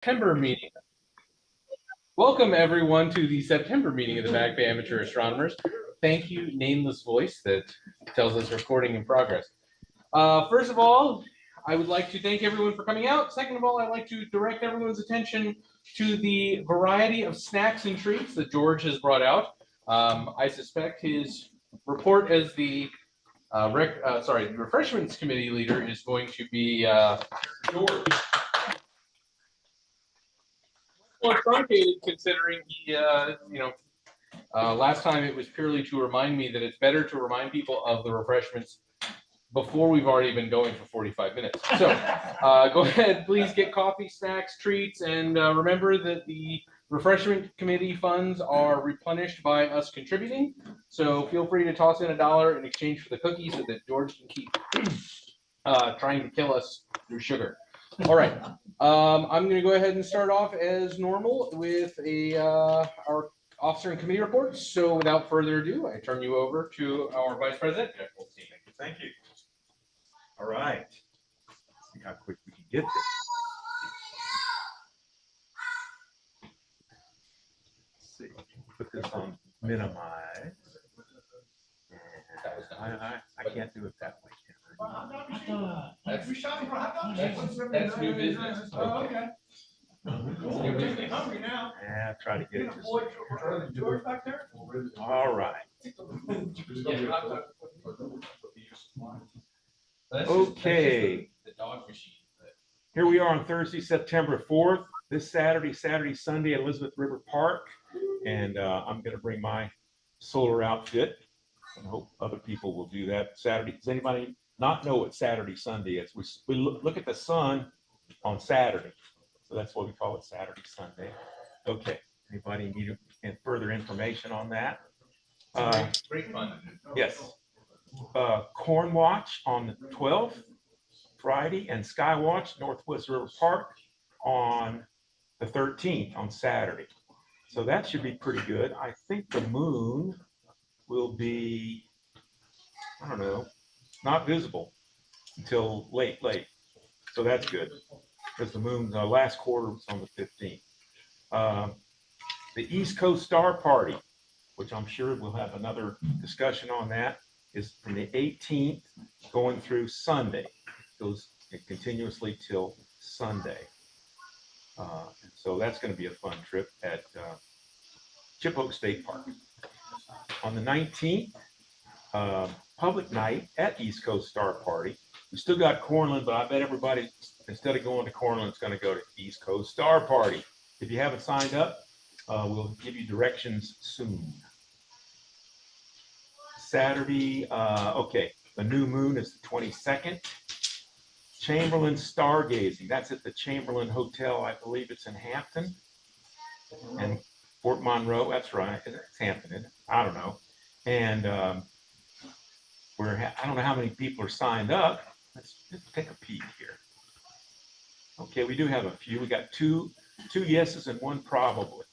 September meeting. Welcome everyone to the September meeting of the Back Bay Amateur Astronomers. Thank you, nameless voice that tells us recording in progress. First of all, I would like to thank everyone for coming out. Second of all, I'd like to direct everyone's attention to the variety of snacks and treats that George has brought out. I suspect his report as the refreshments committee leader is going to be George. Well, truncated considering he, last time it was purely to remind me that it's better to remind people of the refreshments before we've already been going for 45 minutes. So go ahead, please get coffee, snacks, treats, and remember that the refreshment committee funds are replenished by us contributing. So feel free to toss in $1 in exchange for the cookies so that George can keep trying to kill us through sugar. All right, I'm going to go ahead and start off as normal with our officer and committee reports. So without further ado, I turn you over to our Vice President, Jeff Goldstein. Thank you. All right. Let's see how quick we can get this. Let's see. Put this on minimize. I can't do it that way. That's new business. Oh, okay. New business. Hungry now. Yeah, try to get it. George back there? All right. Okay. Here we are on Thursday, September 4th. This Saturday, Sunday at Elizabeth River Park. And I'm going to bring my solar outfit. I hope other people will do that. Saturday. Does anybody not know what Saturday, Sunday is? We look at the sun on Saturday. So that's why we call it Saturday, Sunday. Okay. Anybody need further information on that? Great fun. Yes. Corn Watch on the 12th, Friday, and Sky Watch, Northwest River Park on the 13th, on Saturday. So that should be pretty good. I think the moon will be, I don't know, not visible until late. So that's good because the moon, last quarter was on the 15th. The East Coast Star Party, which I'm sure we'll have another discussion on that, is from the 18th going through Sunday. It goes continuously till Sunday. So that's going to be a fun trip at Chip Oak State Park. On the 19th, public night at East Coast Star Party. We still got Cornland, but I bet everybody, instead of going to Cornland, is going to go to East Coast Star Party. If you haven't signed up, we'll give you directions soon. Saturday, okay, the new moon is the 22nd. Chamberlain Stargazing, that's at the Chamberlain Hotel, I believe it's in Hampton. And Fort Monroe, that's right, it's Hampton, isn't it? I don't know. And I don't know how many people are signed up. Let's take a peek here. Okay, we do have a few. We got two yeses and one probably.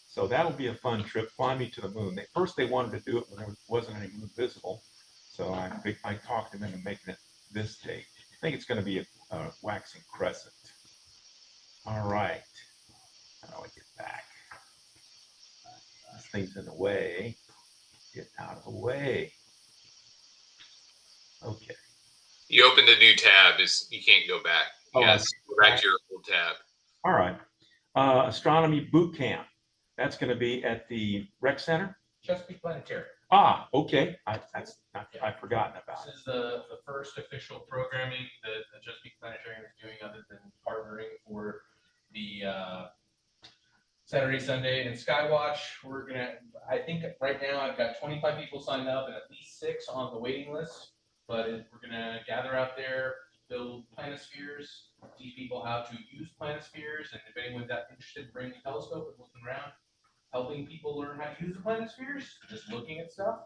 So that'll be a fun trip. Fly me to the moon. First they wanted to do it when there wasn't any moon visible. So I talked them into making it this date. I think it's going to be a waxing crescent. All right. How do I get back? This thing's in the way. Get out of the way. Okay. You opened a new tab. You can't go back. Yes, go back to your old tab. All right. Astronomy boot camp. That's going to be at the rec center. Chesapeake Planetarium. Ah, okay. I've forgotten about This is the first official programming that the Chesapeake Planetarium is doing other than partnering for the Saturday, Sunday, and Skywatch. We're going to, I think right now I've got 25 people signed up and at least 6 on the waiting list. But we're going to gather out there, build planispheres, teach people how to use planispheres, and if anyone's that interested in bringing a telescope and looking around, helping people learn how to use the planispheres, just looking at stuff.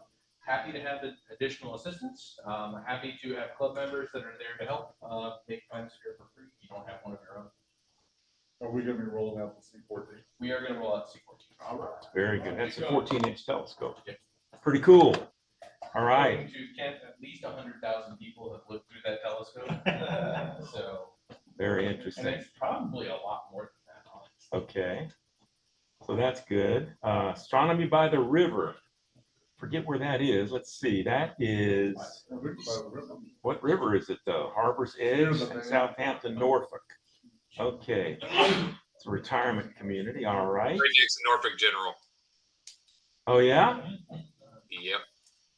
Happy to have the additional assistance. Happy to have club members that are there to help make planisphere for free. You don't have one of your own. Are we going to be rolling out the C14? We are going to roll out C14. All right. Very good. That's a 14-inch telescope. Pretty cool. All right. To Kent, at least 100,000 people have looked through that telescope. So very interesting. And it's probably a lot more than that, Okay, so that's good. Astronomy by the river. Forget where that is. Let's see. That is, what river is it though? Harbor's Edge and Southampton, Norfolk. Okay, it's a retirement community. All right. Right next to Norfolk General. Oh yeah. Yep.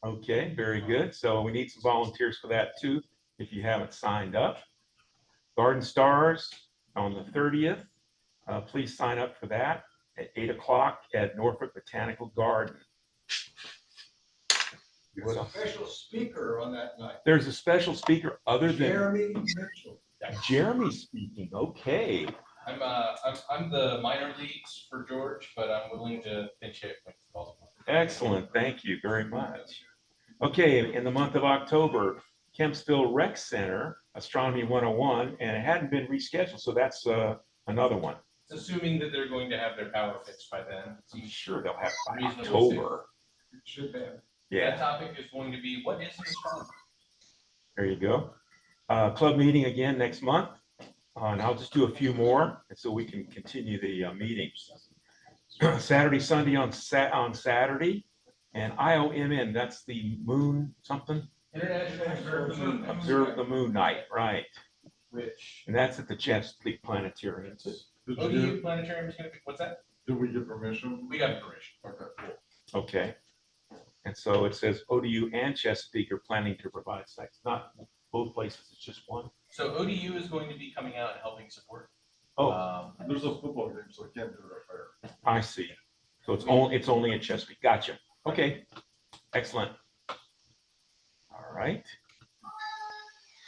Okay, very good. So we need some volunteers for that too, if you haven't signed up. Garden Stars on the 30th. Please sign up for that at 8 o'clock at Norfolk Botanical Garden. There's a special speaker on that night. There's a special speaker other than Jeremy Mitchell. Jeremy speaking. Okay. I'm the minor leagues for George, but I'm willing to pinch hit when it's called upon. Excellent. Thank you very much. Okay, in the month of October, Kempsville Rec Center, Astronomy 101, and it hadn't been rescheduled, so that's another one. It's assuming that they're going to have their power fixed by then. I'm sure they'll have by Reasonable October. Should have. Yeah. That topic is going to be, what is an astronomer? There you go. Club meeting again next month. And I'll just do a few more so we can continue the meetings. Saturday, Sunday on Saturday. And IOMN, that's the moon something? International Observe the Moon. Observe the Moon Night, right. Which, And that's at the Chesapeake Planetarium too. ODU Planetarium is going to be, what's that? Did we get permission? We got permission. Okay, cool. Okay. And so it says ODU and Chesapeake are planning to provide sites, not both places, it's just one. So ODU is going to be coming out and helping support. Oh, There's a football game, so I can't do it up there. I see. So it's only in Chesapeake. Gotcha. Okay. Excellent. All right.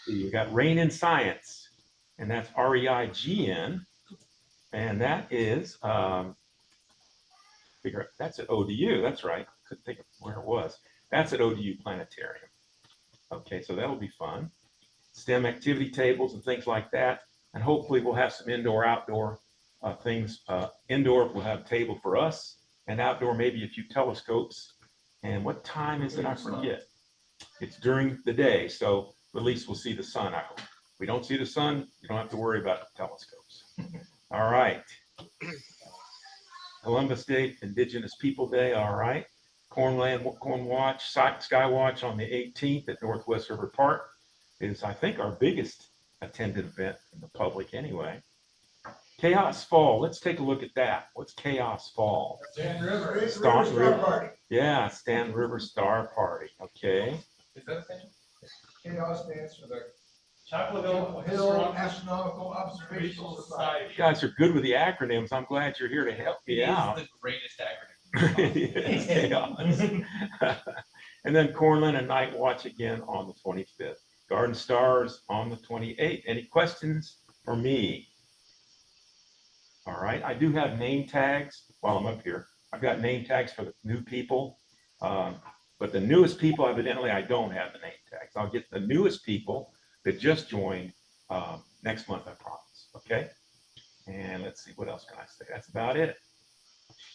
So you got Rain in Science, and that's REIGN, and that is that's at ODU. That's right. Couldn't think of where it was. That's at ODU Planetarium. Okay, so that'll be fun. STEM activity tables and things like that, and hopefully we'll have some indoor, outdoor things. Indoor, we'll have a table for us, and outdoor, maybe a few telescopes. And what time is it? I forget. It's during the day, so at least we'll see the sun. I hope. If we don't see the sun, you don't have to worry about the telescopes. All right. Columbus Day, Indigenous People Day. All right. Corn Watch, Sky Watch on the 18th at Northwest River Park is, I think, our biggest attended event in the public anyway. Chaos Fall. Let's take a look at that. What's Chaos Fall? Stan River. Star Star Party. Yeah, Stan River Star Party. Okay. Is that a thing? Chaos stands for the Chapel Hill Astronomical Observational Society. You guys are good with the acronyms. I'm glad you're here to help It me is out. the greatest acronym. It's chaos. And then Cornland and Night Watch again on the 25th. Garden Stars on the 28th. Any questions for me? All right, I do have name tags while I'm up here. I've got name tags for the new people, but the newest people, evidently, I don't have the name tags. I'll get the newest people that just joined next month, I promise. Okay, and let's see, what else can I say? That's about it.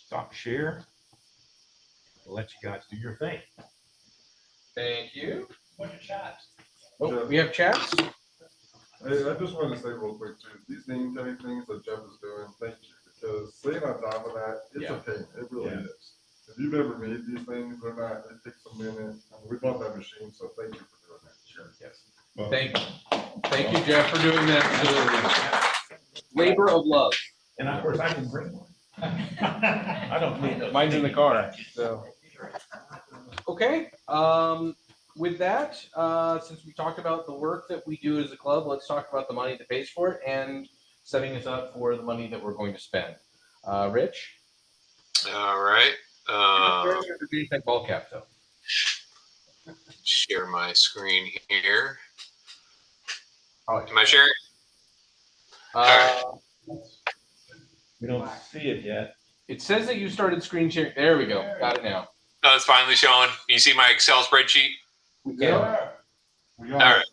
Stop share. I'll let you guys do your thing. Thank you. What's your chat? Oh, we have chats? Hey, I just wanted to say real quick too, these name tag things that Jeff is doing, thank you, because staying on top of that, it's a pain, it really is. If you've ever made these things, they're not, it takes a minute, and we bought that machine, so thank you for doing that. Sure. Yes. Thank you, Jeff, for doing that. Labor of love. And of course, I can bring one. I don't need those. Mine's in the car, so. Okay, with that, since we talked about the work that we do as a club, let's talk about the money that pays for it and setting us up for the money that we're going to spend. Rich? All right. Ball cap though. Share my screen here. Oh, Am I sharing? We don't see it yet. it says that you started screen sharing. There we go. Got it now. Oh, it's finally showing. You see my Excel spreadsheet? Yeah. We All got right.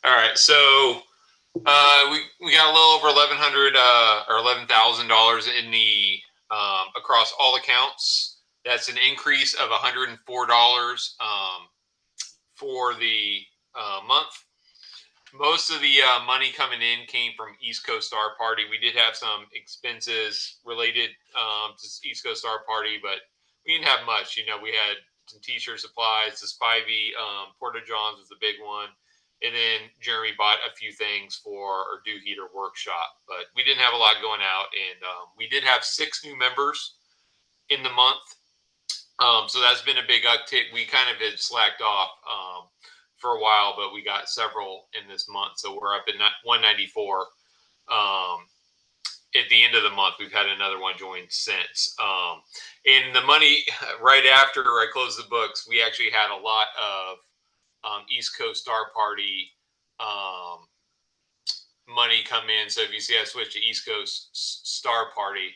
All right. So we got a little over $1,100 or $11,000 in the across all accounts. That's an increase of $104 for the month. most of the money coming in came from East Coast Star Party. We did have some expenses related to East Coast Star Party, but we didn't have much. You know, we had some t-shirt supplies. The Spivey Porta Johns was the big one. And then Jeremy bought a few things for our Dew Heater workshop. But we didn't have a lot going out. And we did have 6 new members in the month. So that's been a big uptick. We kind of had slacked off for a while, but we got several in this month. So we're up at 194. At the end of the month, we've had another one join since. And the money right after I closed the books, we actually had a lot of East Coast Star Party money come in. So if you see I switched to East Coast Star Party,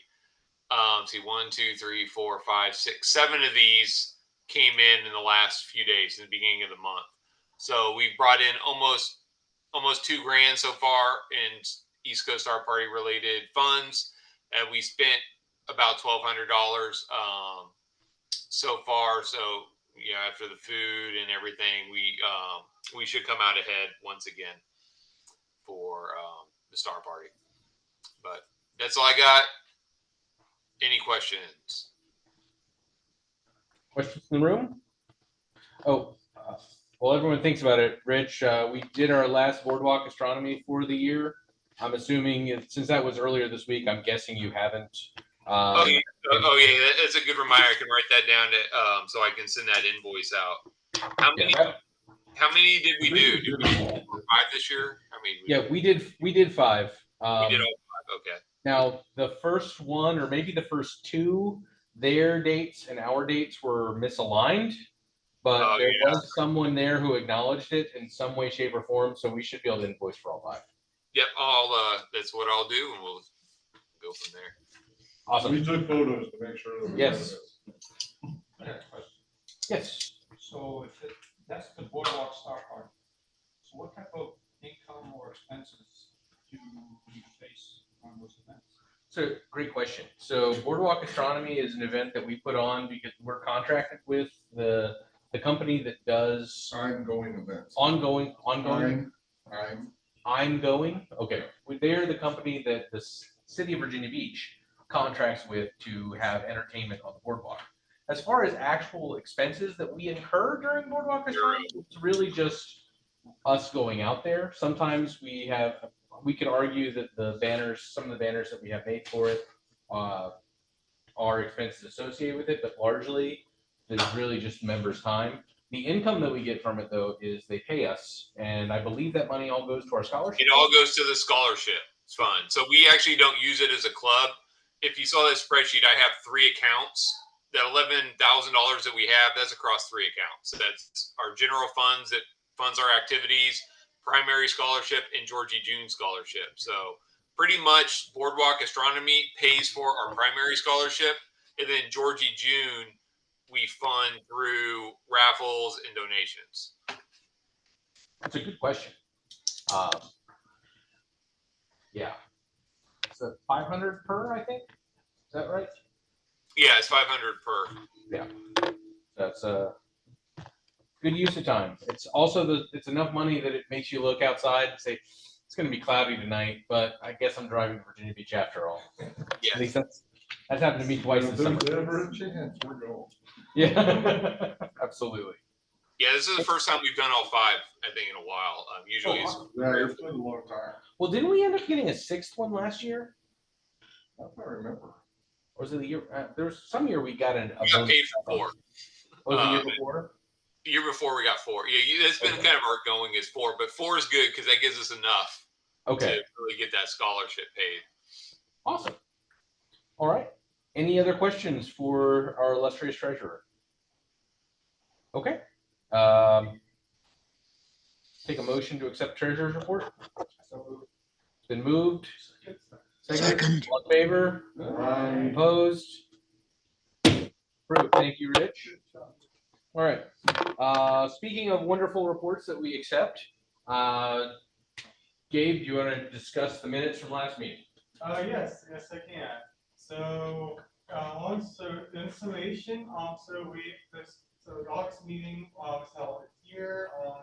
see 1, 2, 3, 4, 5, 6, 7 of these came in the last few days in the beginning of the month. So we brought in almost $2,000 so far in East Coast Star Party related funds, and we spent about $1,200 so far. So after the food and everything, we should come out ahead once again for the Star Party. But that's all I got. Any questions? Questions in the room? Oh, while everyone thinks about it, Rich, we did our last boardwalk astronomy for the year. I'm assuming since that was earlier this week, I'm guessing you haven't. Yeah, that's a good reminder. I can write that down so I can send that invoice out. How many did we do? Did we do 5 this year? I mean, we did 5. We did all 5. Okay. Now the first one, or maybe the first 2, their dates and our dates were misaligned, but there was someone there who acknowledged it in some way, shape, or form. So we should be able to invoice for all 5. Yep. That's what I'll do, and we'll go from there. Awesome. We took photos to make sure that we Yes. I got a question. Yes. So that's the boardwalk Star Party. So what type of income or expenses do you face on those events? So great question. So Boardwalk Astronomy is an event that we put on because we're contracted with the company that does ongoing events. ongoing. I'm going. Okay. They're the company that the city of Virginia Beach contracts with to have entertainment on the boardwalk. As far as actual expenses that we incur during Boardwalk Astronomy, it's really just us going out there. Sometimes we could argue that some of the banners that we have made for it are expenses associated with it, but largely it's really just members' time. The income that we get from it, though, is they pay us, and I believe that money all goes to our scholarship. It all goes to the scholarship fund. So we actually don't use it as a club. If you saw that spreadsheet, I have 3 accounts. That $11,000 that we have, that's across 3 accounts. So that's our general funds that funds our activities, primary scholarship, and Georgie June scholarship. So pretty much Boardwalk Astronomy pays for our primary scholarship, and then Georgie June we fund through raffles and donations. That's a good question. Yeah. So 500 per, I think. Is that right? Yeah, it's 500 per. Yeah. That's a good use of time. It's also it's enough money that it makes you look outside and say it's going to be cloudy tonight, but I guess I'm driving to Virginia Beach after all. Yeah. At least that's happened to me twice If this summer. there's ever a chance, we're going. Yeah. Absolutely. Yeah, this is the first time we've done all 5, I think, in a while. Usually it's Yeah, it's been a long time. Well, didn't we end up getting a 6th one last year? I don't remember. Or was it the year? There was some year we got we got paid for 4. Was the year before? The year before we got 4. Yeah, it's been kind of our going is 4, but 4 is good because that gives us enough to really get that scholarship paid. Awesome. All right. Any other questions for our illustrious treasurer? Okay. Take a motion to accept treasurer's report. It's been moved. Second. All in favor? Aye. Opposed? Approved. Thank you, Rich. All right. Speaking of wonderful reports that we accept, Gabe, do you want to discuss the minutes from last meeting? Yes, I can. So, in summation, the August meeting was held here on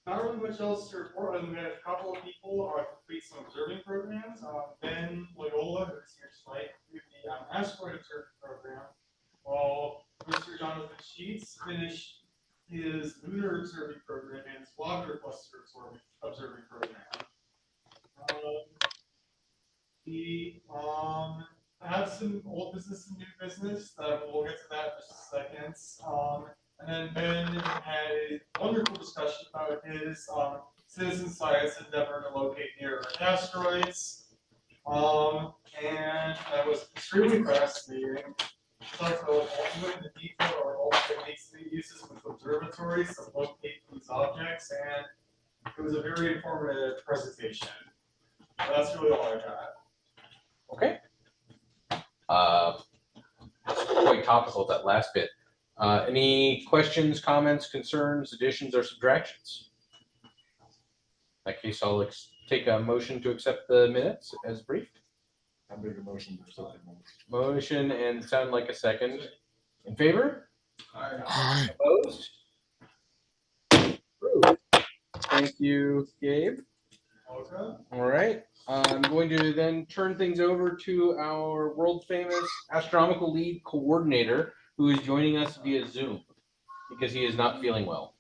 Not really much else to report, other than that a couple of people are complete some observing programs. Ben Loyola, who's here tonight, through the asteroid observing program, while Mr. Jonathan Sheets finished his lunar observing program and his water cluster observing program. We have some old business and new business. We'll get to that in just a second. And then Ben had a wonderful discussion about his citizen science endeavor to locate near asteroids. And that was extremely fascinating. Talked about ultimate the detail or all techniques that he uses with observatories to locate these objects, and it was a very informative presentation. So that's really all I got. Okay. Quite topical, that last bit. Any questions, comments, concerns, additions, or subtractions? In that case, I'll take a motion to accept the minutes as briefed. I make a motion to accept the minutes. Motion and sound like a second. In favor? Aye. Opposed? Approved. Thank you, Gabe. Okay. All right. I'm going to then turn things over to our world famous astronomical league coordinator, who is joining us via Zoom because he is not feeling well.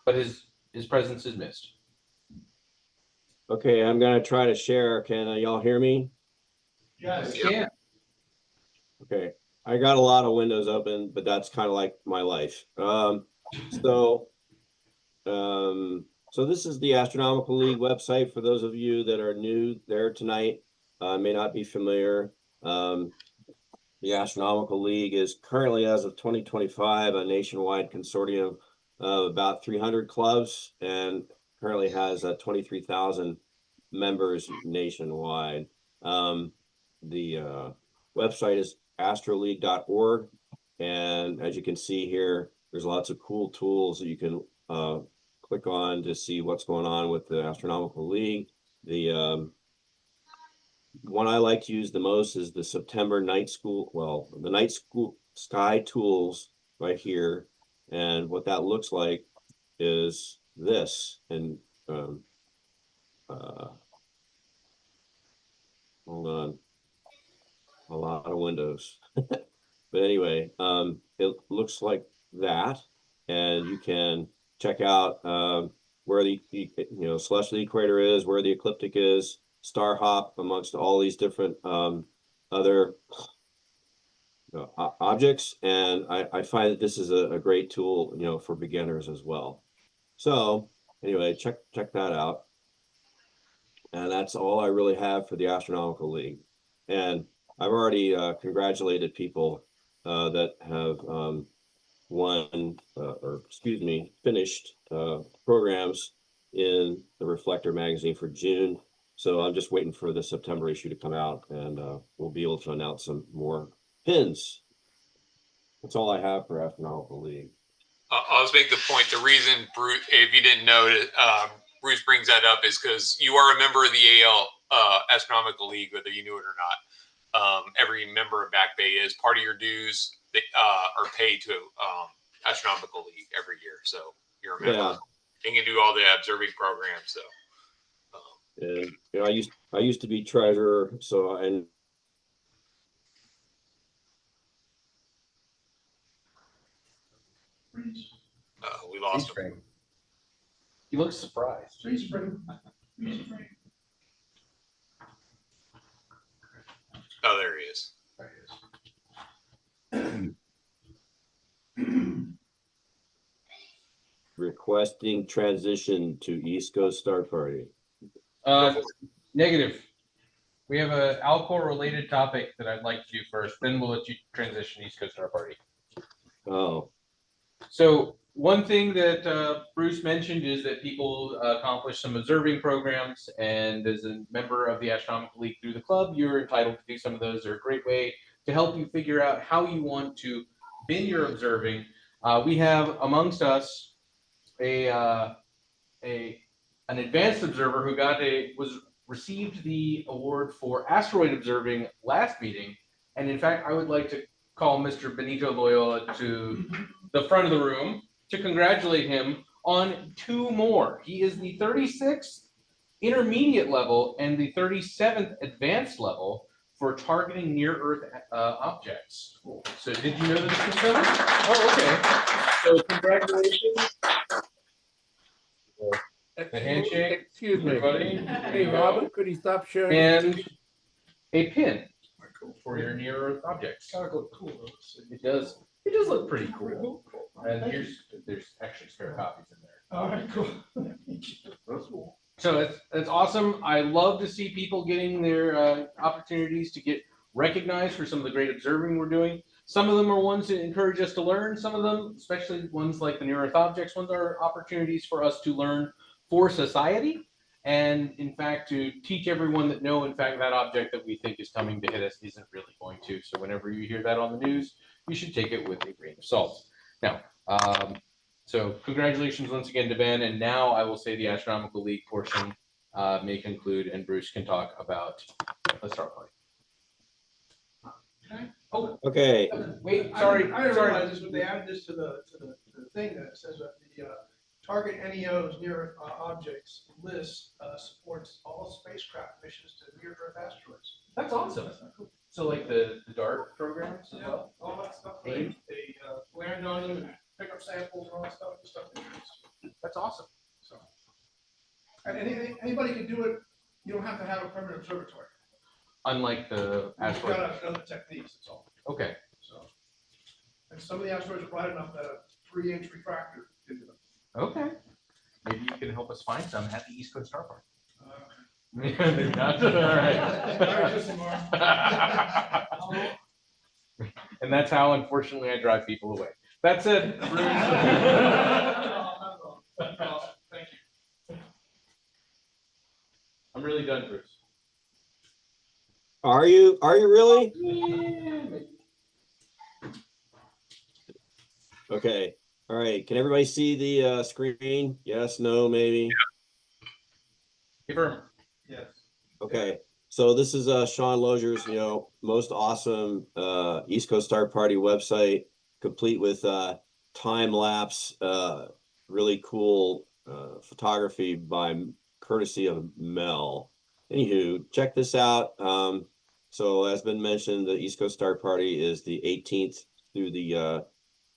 But his presence is missed. Okay, I'm gonna try to share. Can y'all hear me? Yes. Yeah. Okay, I got a lot of windows open, but that's kind of like my life. So this is the Astronomical League website for those of you that are new there tonight, may not be familiar. The Astronomical League is currently, as of 2025, a nationwide consortium of about 300 clubs and currently has 23,000 members nationwide. The website is astroleague.org, and as you can see here, there's lots of cool tools that you can click on to see what's going on with the Astronomical League. The one I like to use the most is the September night school, well, the night school sky tools right here. And what that looks like is this. And hold on, a lot of windows. But anyway, it looks like that, and you can check out where the celestial equator is, where the ecliptic is, star hop amongst all these different other objects, and I find that this is a great tool, for beginners as well. So anyway, check that out, and that's all I really have for the Astronomical League. And I've already congratulated people that have finished programs in the Reflector magazine for June. So I'm just waiting for the September issue to come out, and we'll be able to announce some more pins. That's all I have for Astronomical League. I'll just make the point. The reason, Bruce, if you didn't know it, Bruce brings that up is because you are a member of the AL Astronomical League, whether you knew it or not. Every member of Back Bay is. Part of your dues that are paid to Astronomical League every year. So you're a member. Yeah. You can do all the observing programs. So. And I used to be treasurer, so We lost him. He looks surprised. Oh, there he is. requesting transition to East Coast Star Party. Negative. We have a Alcor related topic that I'd like to do first, then we'll let you transition East Coast Star Party. Oh. So one thing that Bruce mentioned is that people accomplish some observing programs, and as a member of the Astronomical League through the club, you're entitled to do some of those. They're a great way to help you figure out how you want to bin your observing. We have amongst us an advanced observer who received the award for asteroid observing last meeting, and in fact, I would like to call Mr. Benito Loyola to the front of the room to congratulate him on 2 more. He is the 36th intermediate level and the 37th advanced level for targeting near-Earth objects. So did you know that this was coming? Oh, okay. So congratulations. The handshake. Excuse me. Everybody. Hey, Robert, could you stop sharing? And a pin for your near-Earth objects. It does. It does look pretty cool. And there's actually spare copies in there. All right, cool. That's cool. So it's awesome. I love to see people getting their opportunities to get recognized for some of the great observing we're doing. Some of them are ones that encourage us to learn. Some of them, especially ones like the near Earth objects ones, are opportunities for us to learn for society. And in fact, to teach everyone that no, in fact, that object that we think is coming to hit us isn't really going to. So whenever you hear that on the news, you should take it with a grain of salt. Now, so congratulations once again to Ben. And now I will say the Astronomical League portion may conclude, and Bruce can talk about the star party. Oh, Okay, wait, I sorry, didn't sorry. realize this, but they added this to the thing that says that the target NEOs near Earth objects list supports all spacecraft missions to near Earth asteroids. That's awesome. So like the DART programs as well? All that stuff, they land on them, pick up samples and all that stuff they use. That's awesome. So, and anybody can do it. You don't have to have a permanent observatory. Unlike the You've asteroid. got to know the techniques, that's all. Okay, So, and some of the asteroids are bright enough that a 3-inch refractor can do it. okay. Maybe you can help us find some at the East Coast Star Park. Okay. Maybe not. All right. Sorry, just tomorrow. And that's how, unfortunately, I drive people away. That's it. Bruce. Thank you. I'm really done, Bruce. are you really? Okay, all right. Can everybody see the screen? Yes, no, maybe? Confirm. Yes. Okay, so this is Sean Lozier's, most awesome East Coast Star Party website, complete with time lapse, really cool photography by courtesy of Mel. Anywho, check this out. So as been mentioned, the East Coast Star Party is the 18th through the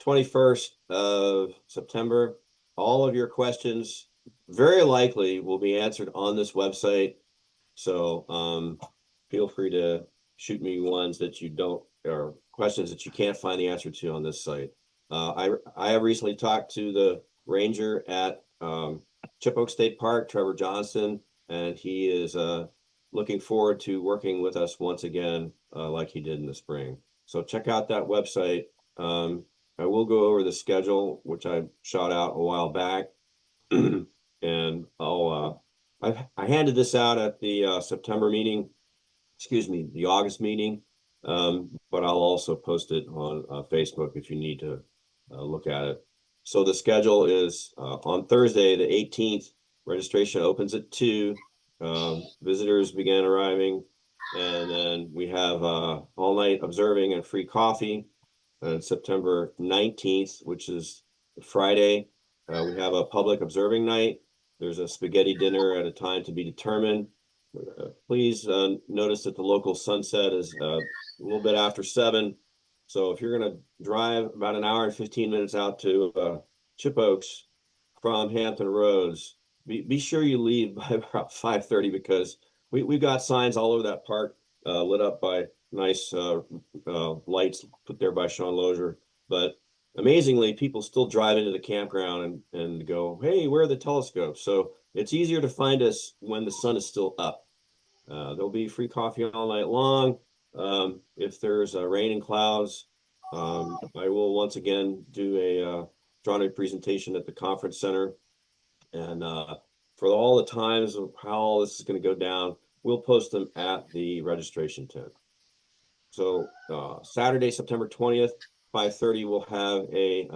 21st of September. All of your questions very likely will be answered on this website. So feel free to shoot me ones that you don't, or questions that you can't find the answer to on this site. I have recently talked to the ranger at Chip Oak State Park, Trevor Johnson, and he is looking forward to working with us once again, like he did in the spring. So check out that website. I will go over the schedule, which I shot out a while back, and I handed this out at the September meeting, the August meeting, but I'll also post it on Facebook if you need to look at it. So the schedule is on Thursday, the 18th, registration opens at 2. Visitors began arriving, and then we have all night observing and free coffee. On September 19th, which is Friday, we have a public observing night. There's a spaghetti dinner at a time to be determined. Please notice that the local sunset is a little bit after 7. So if you're going to drive about an hour and 15 minutes out to Chip Oaks from Hampton Roads, be sure you leave by about 5:30, because we've got signs all over that park lit up by nice lights put there by Sean Lozier. But amazingly, people still drive into the campground and go, hey, where are the telescopes? So it's easier to find us when the sun is still up. There'll be free coffee all night long. If there's rain and clouds, I will once again do a astronomy presentation at the conference center. And for all the times of how all this is going to go down, we'll post them at the registration tent. So Saturday, September 20th, 5:30, we'll have a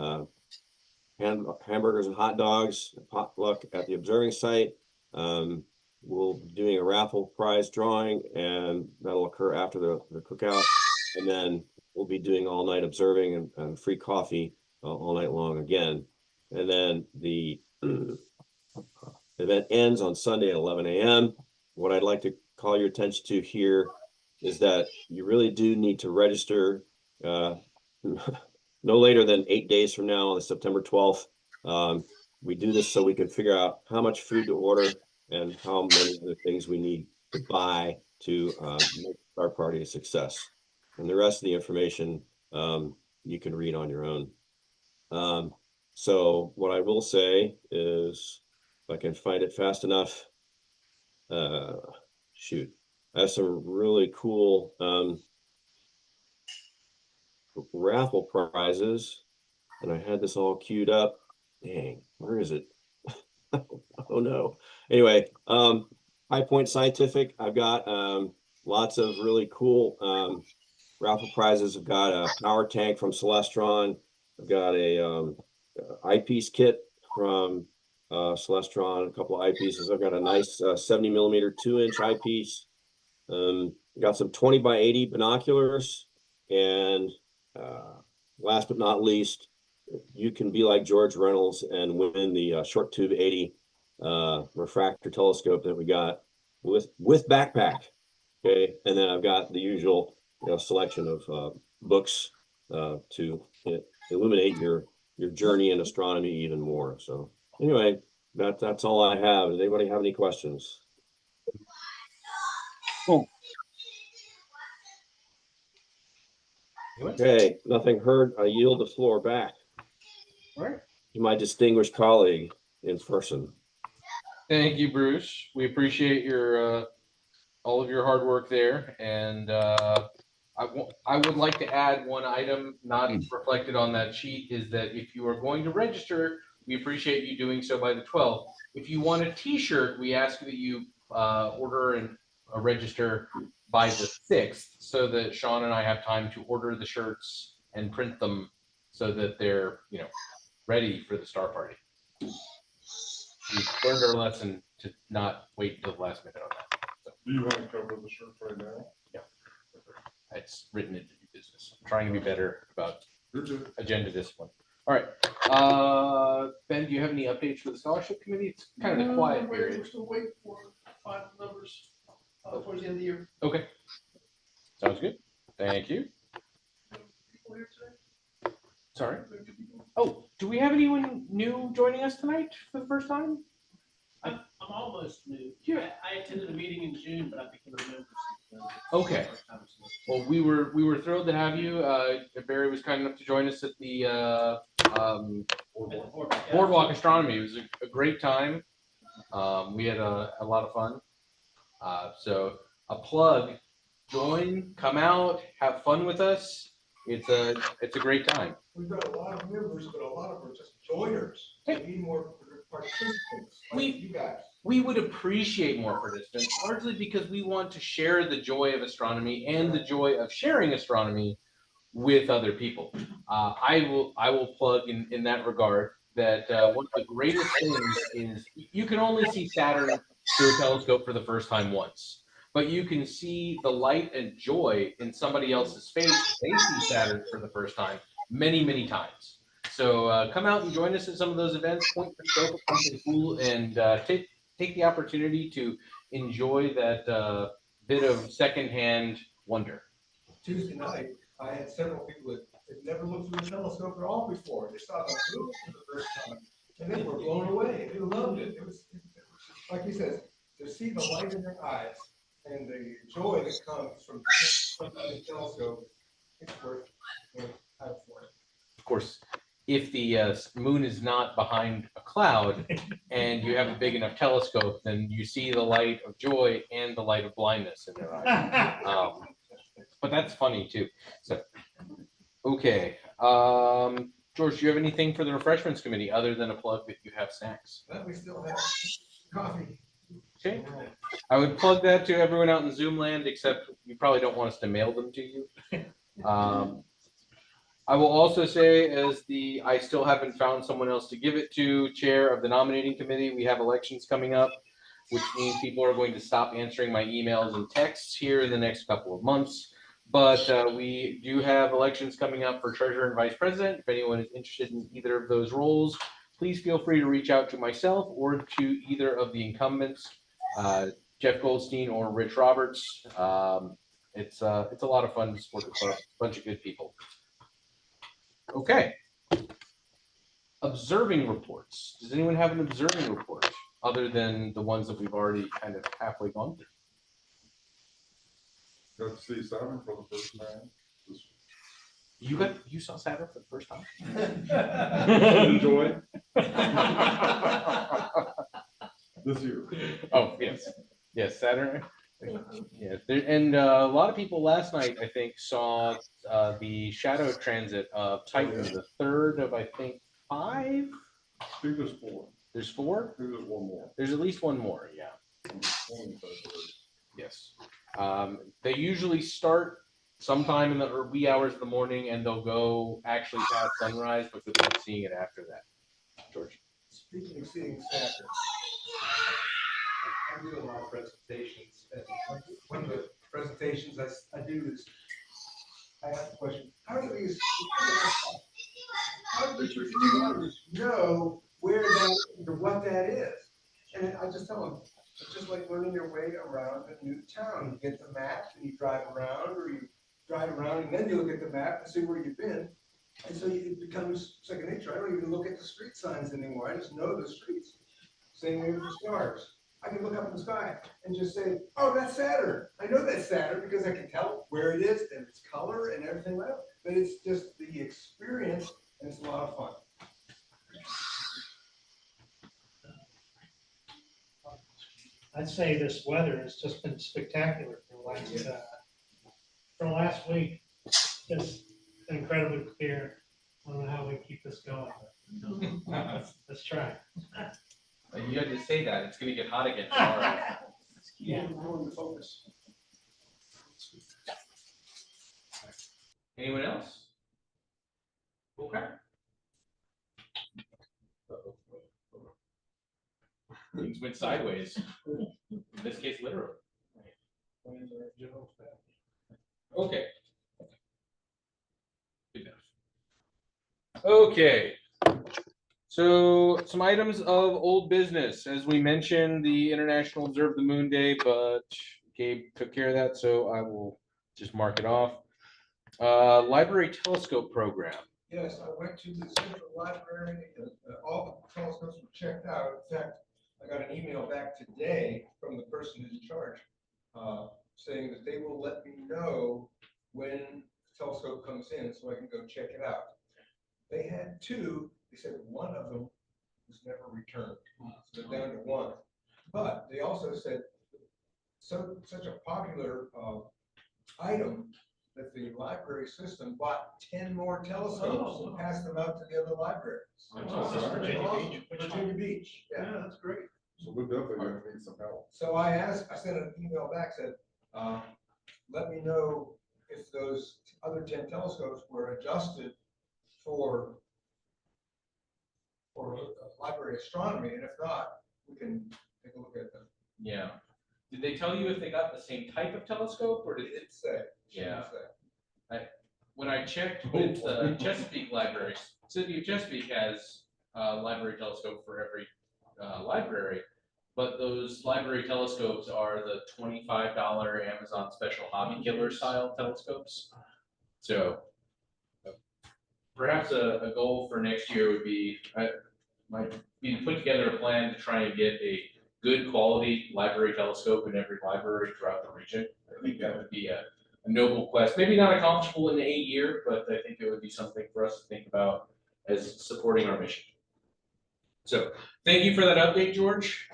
hamburgers and hot dogs potluck at the observing site. We'll be doing a raffle prize drawing, and that'll occur after the cookout. And then we'll be doing all night observing and free coffee all night long again. And then the Event ends on Sunday at 11 a.m. What I'd like to call your attention to here is that you really do need to register no later than 8 days from now on September 12th. We do this so we can figure out how much food to order and how many of the things we need to buy to make our party a success. And the rest of the information you can read on your own. So what I will say is, if I can find it fast enough, shoot, I have some really cool raffle prizes, and I had this all queued up. Dang, where is it? Oh no. Anyway, High Point Scientific, I've got lots of really cool raffle prizes. I've got a power tank from Celestron. I've got a eyepiece kit from Celestron, a couple of eyepieces. I've got a nice 70 millimeter 2-inch eyepiece. Got some 20 by 80 binoculars, and last but not least, you can be like George Reynolds and win the short tube 80 refractor telescope that we got with backpack. Okay, and then I've got the usual selection of books to illuminate your journey in astronomy even more. So anyway, that's all I have. Does anybody have any questions? Cool. Okay, nothing heard. I yield the floor back. All right. To my distinguished colleague in person. Thank you, Bruce. We appreciate your all of your hard work there, and I would like to add one item not reflected on that sheet is that if you are going to register, we appreciate you doing so by the 12th. If you want a T-shirt, we ask that you order and register by the 6th, so that Sean and I have time to order the shirts and print them so that they're ready for the star party. We've learned our lesson to not wait until the last minute on that. So, Do you want to cover the shirts right now? yeah, it's written into the business. I'm trying to be better about agenda discipline. All right, Ben, do you have any updates for the scholarship committee? It's kind of a quiet period. We're still waiting for final numbers towards the end of the year. Okay, sounds good. Thank you. People here today? Sorry. Oh, do we have anyone new joining us tonight for the first time? I'm almost new. Yeah. I attended a meeting in June, but I became a member. Okay. Well, we were thrilled to have you. Barry was kind enough to join us at the Boardwalk Astronomy. It was a great time. We had a lot of fun. So a plug, join, come out, have fun with us. It's a great time. We've got a lot of members, but a lot of them are just joiners. We need more participants like you guys. We would appreciate more participants, largely because we want to share the joy of astronomy and the joy of sharing astronomy with other people. I will plug in that regard that one of the greatest things is you can only see Saturn through a telescope for the first time once, but you can see the light and joy in somebody else's face. They see Saturn for the first time many, many times. So come out and join us at some of those events, point your scope at something cool, and take the opportunity to enjoy that bit of secondhand wonder. Tuesday night, I had several people that had never looked through a telescope at all before. They saw the moon for the first time, and they were blown away. They loved it. It was like he says, to see the light in their eyes and the joy that comes from the telescope. It's worth time for it. Of course, if the moon is not behind a cloud and you have a big enough telescope, then you see the light of joy and the light of blindness in their eyes. But that's funny too. So, okay. George, do you have anything for the refreshments committee other than a plug that you have snacks? But we still have coffee. Okay. I would plug that to everyone out in Zoom land, except you probably don't want us to mail them to you. I will also say, as I still haven't found someone else to give it to, chair of the nominating committee, we have elections coming up, which means people are going to stop answering my emails and texts here in the next couple of months. But we do have elections coming up for treasurer and vice president. If anyone is interested in either of those roles, please feel free to reach out to myself or to either of the incumbents, Jeff Goldstein or Rich Roberts. It's a lot of fun to support the club. Bunch of good people. Okay. Observing reports. Does anyone have an observing report other than the ones that we've already kind of halfway gone through? Got to see Simon for the first time. You saw Saturn for the first time? Enjoy. This year. Oh, yes, Saturn. Yeah, and a lot of people last night, I think, saw the shadow transit of Titan, the third of, I think, 5. I think there's 4. There's 4? I think there's one more. There's at least one more, yeah. Yes. They usually start sometime in the wee hours of the morning, and they'll go actually past sunrise, but good luck seeing it after that. George. Speaking of seeing Saturn, I do a lot of presentations, and one of the presentations I do is, I ask the question, how do these computers know where that, or what that is? And I just tell them, it's just like learning your way around a new town. You get the map and you drive around, or you drive around and then you look at the map and see where you've been. And so it becomes second nature. I don't even look at the street signs anymore. I just know the streets. Same way with the stars. I can look up in the sky and just say, oh, that's Saturn. I know that's Saturn because I can tell where it is and its color and everything else. But it's just the experience, and it's a lot of fun. I'd say this weather has just been spectacular for last week. Just incredibly clear. I don't know how we keep this going. Let's try. You had to say that. It's going to get hot again tomorrow. Yeah. Focus. Anyone else? Okay. Things went sideways. In this case, literally. Okay. Good enough. Okay. So some items of old business. As we mentioned, the International Observe the Moon Day, but Gabe took care of that, so I will just mark it off. Library telescope program. Yes, I went to the Central Library, all the telescopes were checked out. In fact, I got an email back today from the person who's in charge, saying that they will let me know when the telescope comes in so I can go check it out. They had 2, they said one of them was never returned, so they're down to 1. But they also said, such a popular item, that the library system bought 10 more telescopes and passed them out to the other libraries. Virginia Beach. Yeah, that's great. So we're definitely gonna need some help. So I sent an email back, said, let me know if those other 10 telescopes were adjusted for library astronomy, and if not, we can take a look at them. Yeah. Did they tell you if they got the same type of telescope, or did it? It said. Yeah. When I checked with Chesapeake Libraries, City of Chesapeake has a library telescope for every library, but those library telescopes are the $25 Amazon Special Hobby Killer style telescopes. So perhaps a goal for next year would be, might be to put together a plan to try and get a good quality library telescope in every library throughout the region. I think that would be a noble quest. Maybe not accomplishable in a year, but I think it would be something for us to think about as supporting our mission. So thank you for that update, George.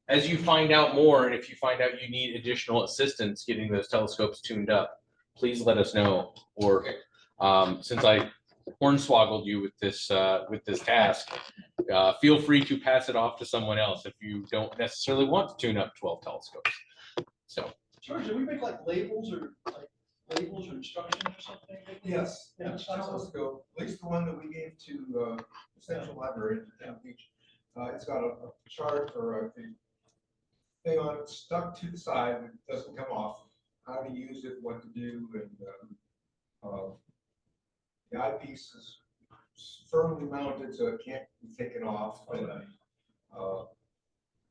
As you find out more, and if you find out you need additional assistance getting those telescopes tuned up, please let us know. Or since I hornswoggled you with this task, feel free to pass it off to someone else if you don't necessarily want to tune up 12 telescopes. So. George, do we make like labels or instructions or something? Yes, Yeah, each telescope, at least the one that we gave to the Central Library in Virginia Beach, it's got a chart or a thing on it stuck to the side that doesn't come off, how to use it, what to do, and the eyepiece is firmly mounted so it can't be taken off. And,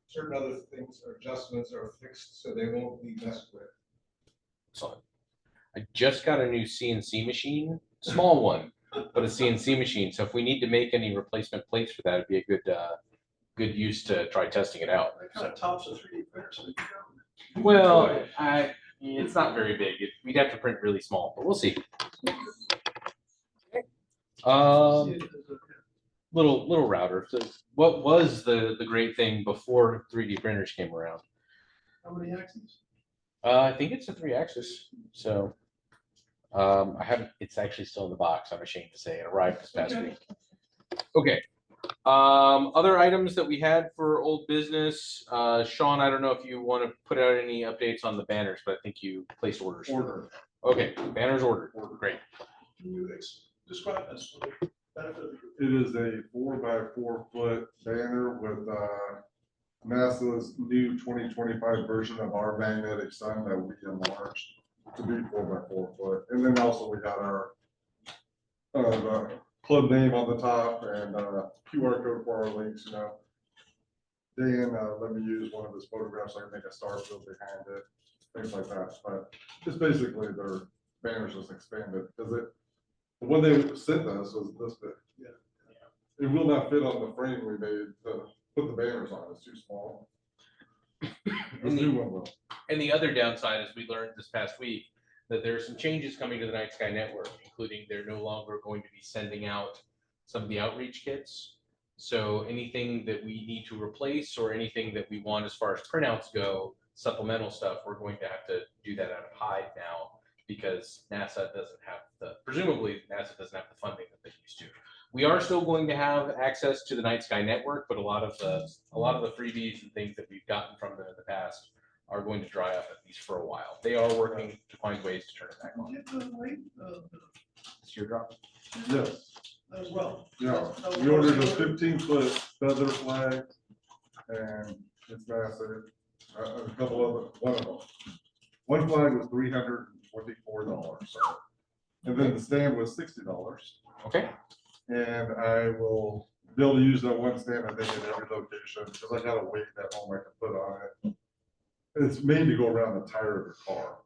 certain other things or adjustments are fixed so they won't be messed with. Excellent. I just got a new CNC machine, small one, but a CNC machine. So if we need to make any replacement plates for that, it'd be a good use to try testing it out. That kind of tops a 3D printer, so you know. Well, it's not very big. We'd have to print really small, but we'll see. Little router. So what was the great thing before 3D printers came around? How many axes? I think it's a 3-axis. So I haven't. It's actually still in the box. I'm ashamed to say it arrived this past week. Okay. Other items that we had for old business. Sean, I don't know if you want to put out any updates on the banners, but I think you placed orders. Okay, banners ordered. Great. Can you describe this for the benefit of the group? It is a 4x4 foot banner with NASA's new 2025 version of our magnetic sun that we enlarged to be 4x4 foot. And then also we got our the club name on the top and QR code for our links. You know, Dan let me use one of his photographs so I can make a star field behind it, things like that. But it's basically their banners just expanded because the one they sent us was this big. Yeah. It will not fit on the frame we made to put the banners on. It's too small. This new one will. And the other downside is we learned this past week that there are some changes coming to the Night Sky Network, including they're no longer going to be sending out some of the outreach kits. So anything that we need to replace or anything that we want as far as printouts go, supplemental stuff, we're going to have to do that out of Hyde now because NASA doesn't have presumably NASA doesn't have the funding that they used to. We are still going to have access to the Night Sky Network, but a lot of the freebies and things that we've gotten from them in the past are going to dry up at least for a while. They are working to find ways to turn it back on. It's your drop. Yes. As well. Yeah. We ordered a 15-foot feather flag, and it's massive. A couple of one of them. One flag was $324. And then the stand was $60. Okay. And I will be able to use that one stand, I think, in every location, because I got a weight at home I can put on it. It's made to go around the tire of your car.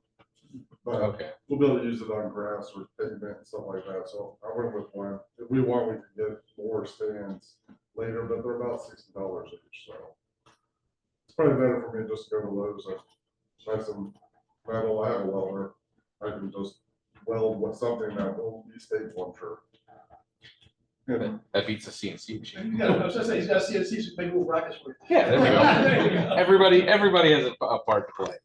But Okay. we'll be able to use it on grass or pavement and stuff like that. So I went with one. If we want, we can get more stands later, but they're about $60 each. So it's probably better for me just to go to Lowe's and buy some metal. I have a welder. I can just weld with something that will be stable, I'm sure. Yeah. That beats a CNC machine. You got, I was gonna say, he's got CNC, so make little brackets for you. Yeah, there we go. There you go. Everybody has a part to play.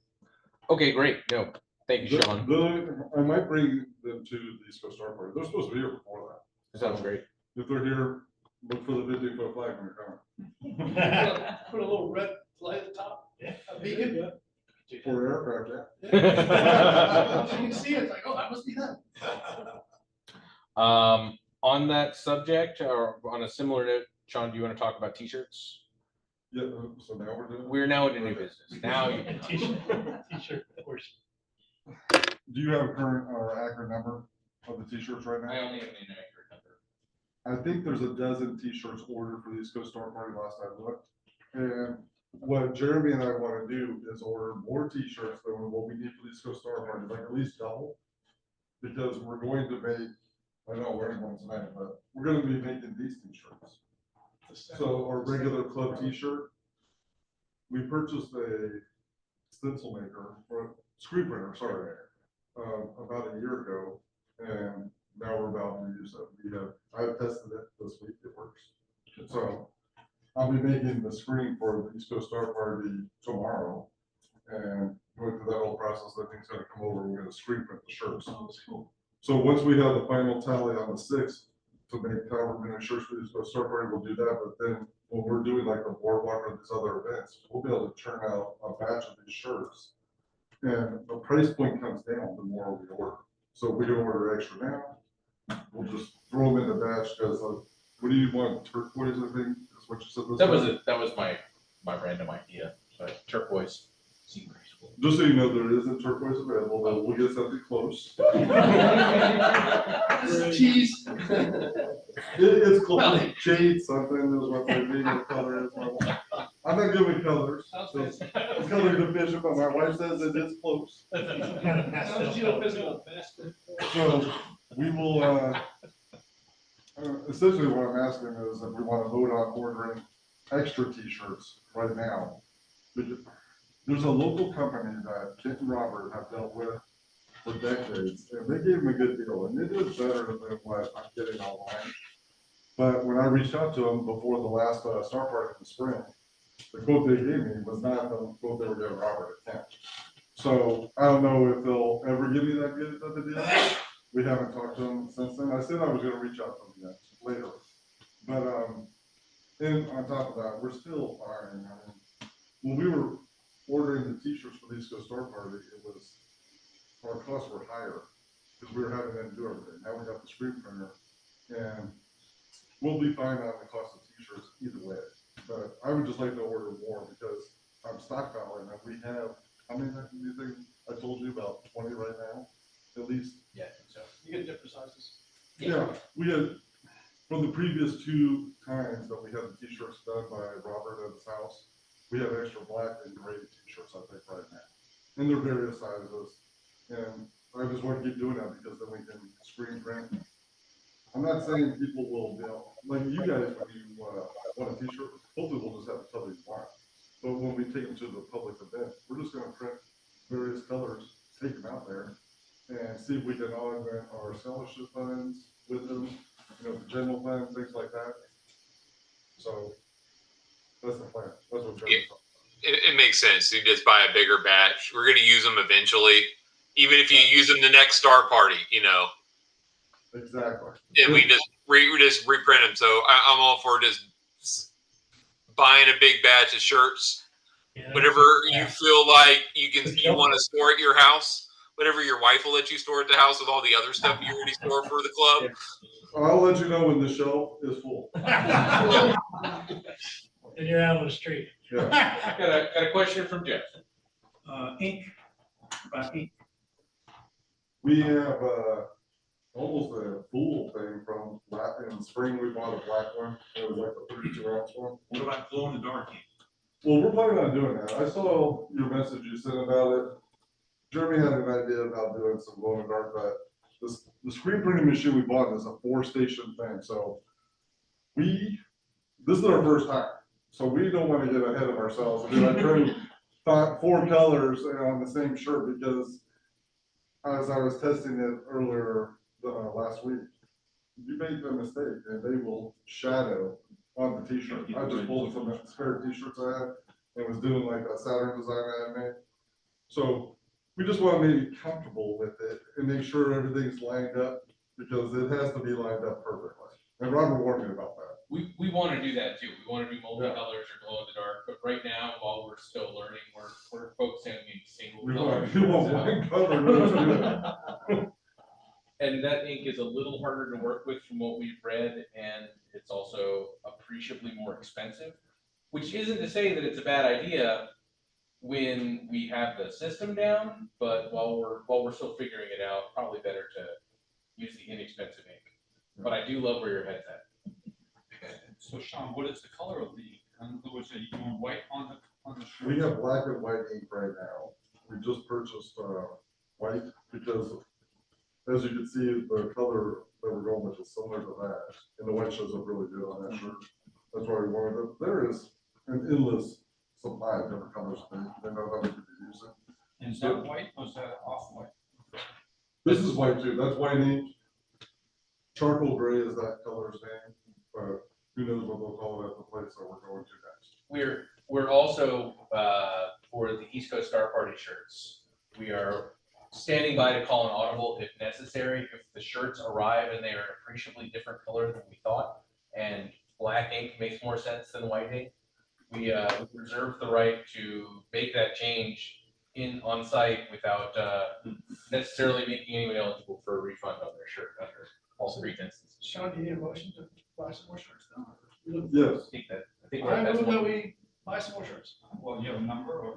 Okay, great. No, thank you, Sean. I might bring them to the East Coast Star Party. They're supposed to be here before that. Sounds great. If they're here, look for the 15-foot flag when you're coming. Put a little red light at the top, a beacon. For aircraft, yeah. So you can see it, it's like, oh, that must be them. On that subject, or on a similar note, Sean, do you want to talk about t-shirts? Yeah, so now we're doing. We're now into new business. Now you can. T-shirt, of course. Do you have a current or accurate number of the t-shirts right now? I only have an inaccurate number. I think there's a dozen t-shirts ordered for the East Coast Star Party last I looked. And what Jeremy and I want to do is order more t-shirts than what we need for the East Coast Star Party, like at least double. Because we're going to make, I know we're wearing one tonight, but we're going to be making these t-shirts. So our regular club t-shirt, we purchased a stencil maker or screen printer, sorry, about a year ago, and now we're about to use it. I've tested it this week, it works. So I'll be making the screen for the East Coast Star Party tomorrow, and going through that whole process. I think it's going to come over. We're going to screen print the shirts. Oh, that's cool. So once we have the final tally on the 6th to make however many shirts for the East Coast Star Party, we'll do that. But then when we're doing like the boardwalk or these other events, we'll be able to turn out a batch of these shirts, and the price point comes down the more we order. So if we can order extra now, we'll just throw them in the batch because what do you want? Turquoise, I think, is what you said. That was my random idea, but turquoise. Just so you know, there is a turquoise available, but we'll get something close. Cheese. It's close, jade something is what their name of color is. I'm not good with colors. So it's color division, but my wife says it is close. So we will, essentially what I'm asking is if we want to vote on ordering extra t-shirts right now. There's a local company that Kent and Robert have dealt with for decades, and they gave them a good deal, and it is better than what I'm getting online. But when I reached out to them before the last Star Party in the spring, the quote they gave me was not the quote they were giving Robert at Kent. So I don't know if they'll ever give me that good of a deal. We haven't talked to them since then. I said I was gonna reach out to them again later. But, and on top of that, we're still buying. I mean, when we were ordering the t-shirts for the East Coast Star Party, it was, our costs were higher because we were having them do everything. Now we got the screen printer, and we'll be fine on the cost of t-shirts either way. But I would just like to order more because I'm stockpiling, and we have, how many do you think I told you about 20 right now, at least? Yeah, I think so. You get different sizes. Yeah, we had, from the previous 2 times that we had the t-shirts done by Robert at his house, we have extra black and gray t-shirts, I think, right now. And they're various sizes. And I just want to keep doing that because then we can screen print. I'm not saying people will, you know, like you guys, when you want a t-shirt, hopefully we'll just have the color you want. But when we take them to the public event, we're just gonna print various colors, take them out there, and see if we can augment our scholarship funds with them, you know, the general fund, things like that. So that's the plan. That's what we're doing. It makes sense. You just buy a bigger batch. We're going to use them eventually, even if you use them the next Star Party, you know. Exactly. And we just reprint them. So I'm all for just buying a big batch of shirts. Yeah, Whatever you feel like you want to store at your house. Whatever your wife will let you store at the house with all the other stuff you already store for the club. I'll let you know when the shelf is full. And you're out on the street. Yeah. Got a question from Jeff. Ink, about ink. We have almost a full thing from in the spring. We bought a black one. It was like a 32-ounce one. What about glow in the dark ink? Well, we're planning on doing that. I saw your message you sent about it. Jeremy had an idea about doing some glow in the dark, but the screen printing machine we bought is a 4-station thing. So this is our first time. So we don't want to get ahead of ourselves. I mean, I drew 4 colors on the same shirt because as I was testing it earlier last week, you make a mistake and they will shadow on the t-shirt. I just pulled some spare t-shirts I had and was doing like a Saturn design I had made. So we just want to make you comfortable with it and make sure everything's lined up because it has to be lined up perfectly. And Robert warned me about that. We want to do that too. We want to do multicolors or glow in the dark, but right now, while we're still learning, we're focusing on being single color. We want one color. And that ink is a little harder to work with from what we've read, and it's also appreciably more expensive, which isn't to say that it's a bad idea when we have the system down, but while we're still figuring it out, probably better to use the inexpensive ink. But I do love where your head's at. So Sean, what is the color of the, in other words, are you doing white on the shirt? We have black and white ink right now. We just purchased white because as you can see, the color that we're going with is similar to that. And the white shows up really good on that shirt. That's why we wanted it. There is an endless supply of different colors. They know how they could be using. And is that white or is that off-white? This is white too. That's white ink. Charcoal gray is that color's name, but who knows what they'll call it at the place that we're going to next. We're also for the East Coast Star Party shirts, we are standing by to call an audible if necessary. If the shirts arrive and they are appreciably different color than we thought, and black ink makes more sense than white ink, we reserve the right to make that change on site without necessarily making anyone eligible for a refund on their shirt under false pretenses. Sean, do you need a motion to buy some more shirts now? Yes. I think I that's move that one. we buy some more shirts. Well, you have a number or?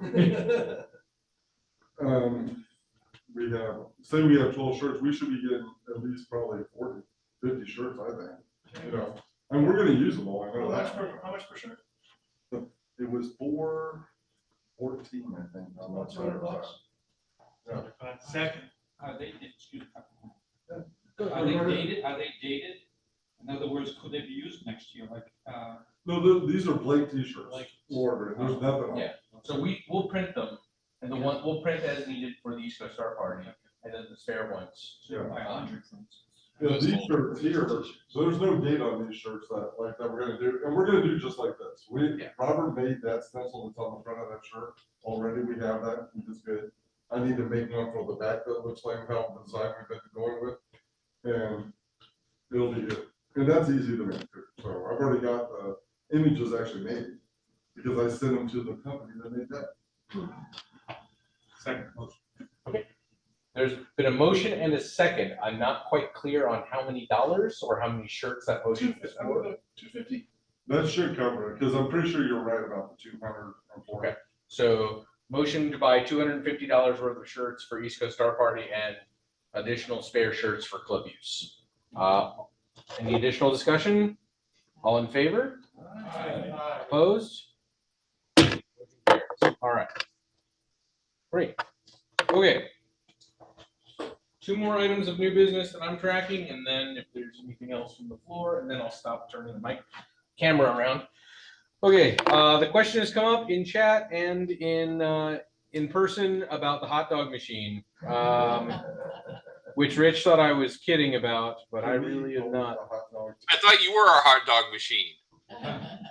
we have 12 shirts, we should be getting at least probably 40, 50 shirts, I think, you know, and we're gonna use them all, I know that. How much per shirt? It was 414, I think. I'm not sure. Second. Are they, excuse me. Go Are they ahead. dated? Are they dated? In other words, could they be used next year? Like, No, these are blank t-shirts, Blank. ordered, there's nothing on Yeah. it. So we'll print them, and the one, we'll print as needed for the East Coast Star Party, and then the spare ones. Yeah. by 100, for instance. Yeah, these shirts here, so there's no date on these shirts that we're gonna do, and we're gonna do just like this. Yeah. Robert made that stencil that's on the front of that shirt already, we have that, which is good. I need to make one for the back that looks like how the design we've been going with, and it'll be good. And that's easy to make too, so I've already got the images actually made, because I sent them to the company that made that. Second motion. There's been a motion and a second. I'm not quite clear on how many dollars or how many shirts that motion is for. 250? That should cover it, because I'm pretty sure you're right about the 240. Okay. So motion to buy $250 worth of shirts for East Coast Star Party and additional spare shirts for club use. Any additional discussion? All in favor? Opposed? All right. Great. Okay. 2 more items of new business that I'm tracking, and then if there's anything else from the floor, and then I'll stop turning the camera around. Okay, the question has come up in chat and in person about the hot dog machine, which Rich thought I was kidding about, but I really am not. I thought you were our hot dog machine.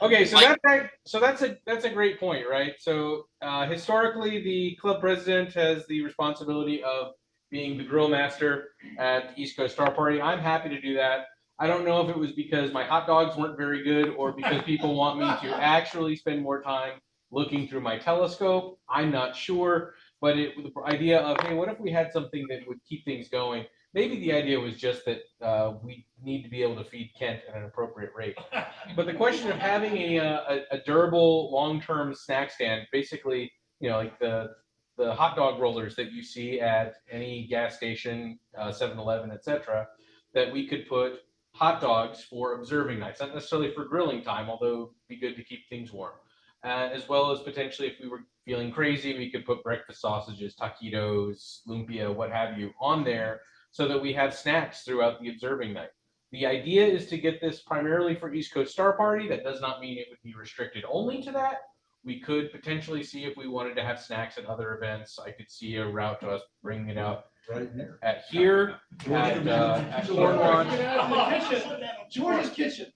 Okay, so that's a great point, right? So historically, the club president has the responsibility of being the grill master at East Coast Star Party. I'm happy to do that. I don't know if it was because my hot dogs weren't very good or because people want me to actually spend more time looking through my telescope. I'm not sure, but the idea of, hey, what if we had something that would keep things going? Maybe the idea was just that we need to be able to feed Kent at an appropriate rate. But the question of having a durable, long-term snack stand, basically, you know, like the hot dog rollers that you see at any gas station, 7-Eleven, etc., that we could put hot dogs for observing nights, not necessarily for grilling time, although it'd be good to keep things warm. As well as potentially if we were feeling crazy, we could put breakfast sausages, taquitos, lumpia, what have you, on there so that we have snacks throughout the observing night. The idea is to get this primarily for East Coast Star Party. That does not mean it would be restricted only to that. We could potentially see if we wanted to have snacks at other events. I could see a route to us bringing it out Right here. at here, at Corn Lawn, George's Kitchen.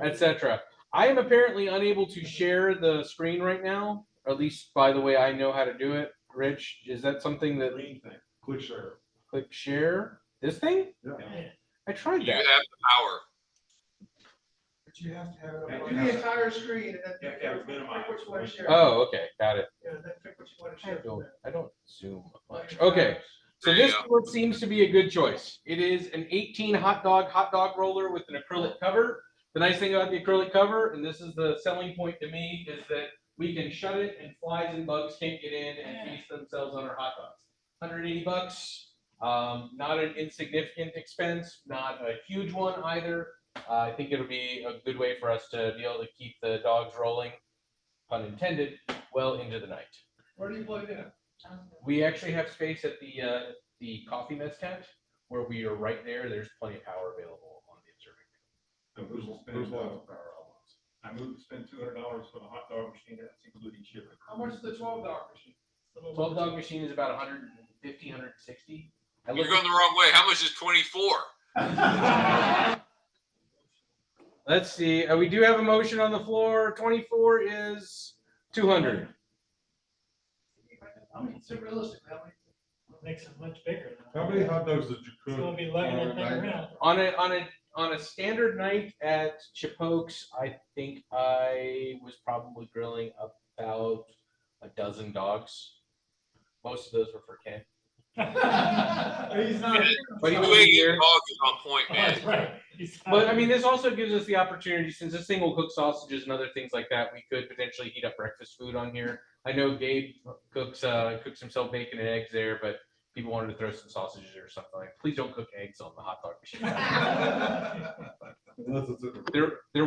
etc. I am apparently unable to share the screen right now, or at least by the way I know how to do it. Rich, is that something that? Green thing. Click share. Click share. This thing? Yeah. I tried You have that. the power. But you have to have Yeah, it you on have the to- entire screen and then You have to have it minimized. pick what you want to share. Oh, okay, got it. Yeah, then pick what you want to I share. from don't, there. I don't zoom much. Okay. So There you this go. one seems to be a good choice. It is an 18 hot dog roller with an acrylic cover. The nice thing about the acrylic cover, and this is the selling point to me, is that we can shut it and flies and bugs can't get in and feast themselves on our hot dogs. 180 bucks, not an insignificant expense, not a huge one either. I think it'll be a good way for us to be able to keep the dogs rolling, pun intended, well into the night. Where do you plug it in? We actually have space at the coffee mess tent where we are right there. There's plenty of power available on the observing. So There's lots of power outlets. I moved to spend $200 for the hot dog machine, that's including shipping. How much is the $12 machine? 12 dog machine is about 150, 160. You're going the wrong way. How much is 24? Let's see. We do have a motion on the floor. 24 is 200. I mean, so realistically, how many? Makes it much bigger. How many hot dogs did you It's cook? gonna be lugging on that a thing night? around. On a standard night at Chipoke's, I think I was probably grilling about a dozen dogs. Most of those were for Ken. He's not. But he The was way you here. dog is on point, man. That's right. He's not- But I mean, this also gives us the opportunity, since this thing will cook sausages and other things like that, we could potentially heat up breakfast food on here. I know Gabe cooks himself bacon and eggs there, but people wanted to throw some sausages or something like, please don't cook eggs on the hot dog machine. There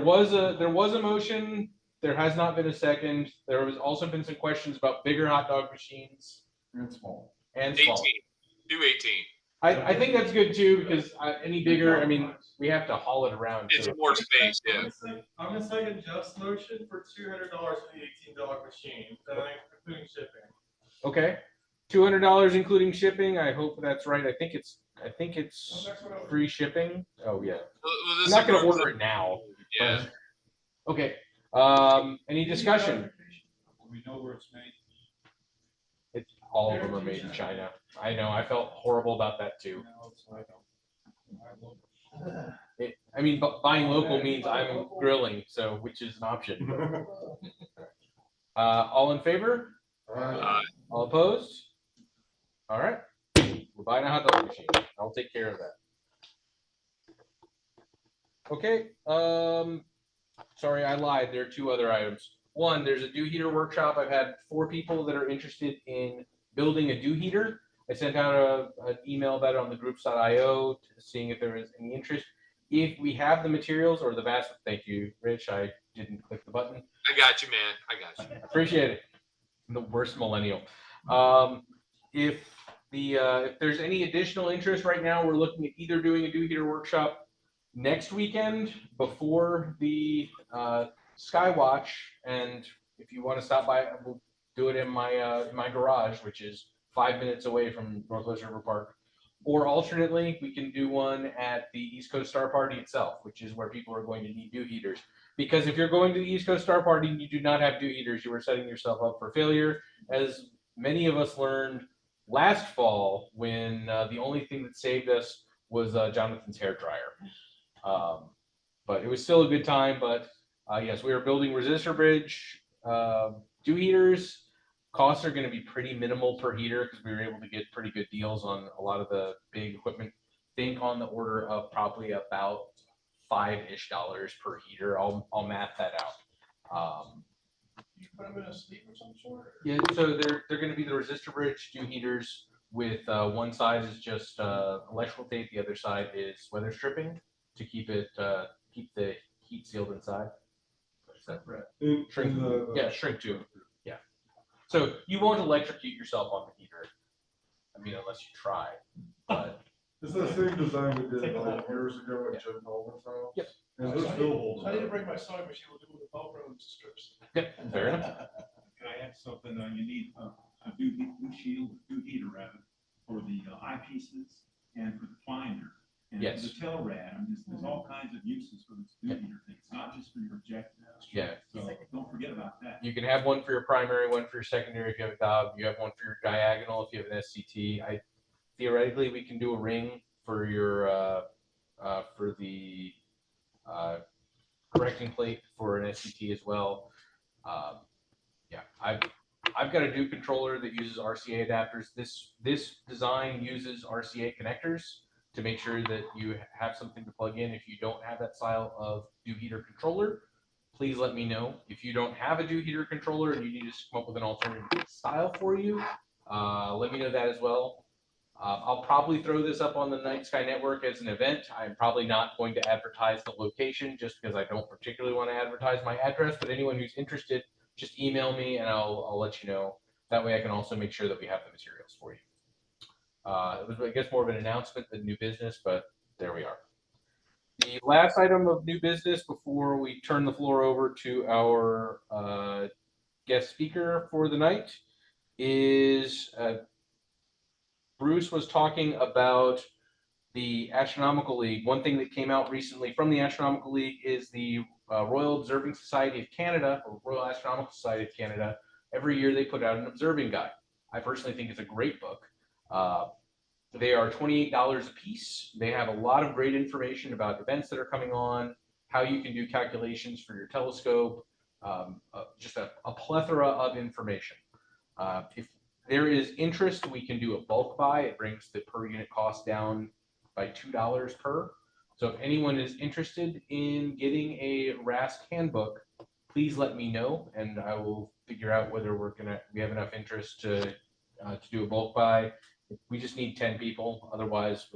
was a motion. There has not been a second. There has also been some questions about bigger hot dog machines And small. and 18. small. Do 18. I think that's good too, because any bigger, I mean, we have to haul it around. It's too. more space, yeah. I'm gonna second Jeff's motion for $200 for the $18 machine, including shipping. Okay, $200 including shipping. I hope that's right. I think it's free shipping. Oh yeah. Well, I'm not gonna order it now. Yeah. But, okay. Any discussion? We know where it's made. All of them are made in China. I know. I felt horrible about that too. I mean, buying local means I'm grilling, so which is an option. All in favor? All opposed? All right. We're buying a hot dog machine. I'll take care of that. Okay. Sorry, I lied. There are two other items. One, there's a dew heater workshop. I've had 4 people that are interested in building a dew heater. I sent out an email about it on the groups.io, seeing if there is any interest. If we have the materials or the vast, thank you, Rich. I didn't click the button. I got you, man. I got you. Appreciate it. I'm the worst millennial. If there's any additional interest right now, we're looking at either doing a dew heater workshop next weekend before the Skywatch, and if you want to stop by, we'll do it in my garage, which is 5 minutes away from Northwest River Park. Or alternately, we can do one at the East Coast Star Party itself, which is where people are going to need dew heaters. Because if you're going to the East Coast Star Party and you do not have dew heaters, you are setting yourself up for failure, as many of us learned last fall when the only thing that saved us was Jonathan's hair dryer. But it was still a good time. But yes, we are building resistor bridge dew heaters. Costs are going to be pretty minimal per heater because we were able to get pretty good deals on a lot of the big equipment. Think on the order of probably about $5-ish per heater. I'll math that out. You put them in a sleeve of some sort? Yeah, so they're going to be the resistor bridge dew heaters with one side is just electrical tape, the other side is weather stripping to keep the heat sealed inside. Shrink, shrink tube. Yeah. So you won't electrocute yourself on the heater. I mean, unless you try. But it's the same design we did like years ago at Jim Holman's house. Yep. And they're still holding. I need to bring my sewing machine. We'll do it with Velcro and strips. Yep. Fair enough. Can I add something? You need a dew shield, dew heater rather, for the eyepieces and for the finder. And yes. For the tail rad, I mean, there's all kinds of uses for this dew heater thing. It's not just for your objective. Yeah. So don't forget about that. You can have one for your primary, one for your secondary if you have a Dob. You have one for your diagonal if you have an SCT. Theoretically, we can do a ring for your for the correcting plate for an SCT as well. Yeah, I've got a dew controller that uses RCA adapters. This design uses RCA connectors to make sure that you have something to plug in. If you don't have that style of dew heater controller, please let me know. If you don't have a dew heater controller and you need to come up with an alternative style for you, let me know that as well. I'll probably throw this up on the Night Sky Network as an event. I'm probably not going to advertise the location just because I don't particularly want to advertise my address, but anyone who's interested, just email me and I'll let you know. That way I can also make sure that we have the materials for you. It was, I guess, more of an announcement than new business, but there we are. The last item of new business before we turn the floor over to our guest speaker for the night is Bruce was talking about the Astronomical League. One thing that came out recently from the Astronomical League is the Royal Observing Society of Canada, or Royal Astronomical Society of Canada. Every year they put out an observing guide. I personally think it's a great book. They are $28 a piece. They have a lot of great information about events that are coming on, how you can do calculations for your telescope, just a plethora of information. If there is interest, we can do a bulk buy. It brings the per unit cost down by $2 per. So if anyone is interested in getting a RASC handbook, please let me know, and I will figure out whether we have enough interest to do a bulk buy. We just need 10 people. Otherwise,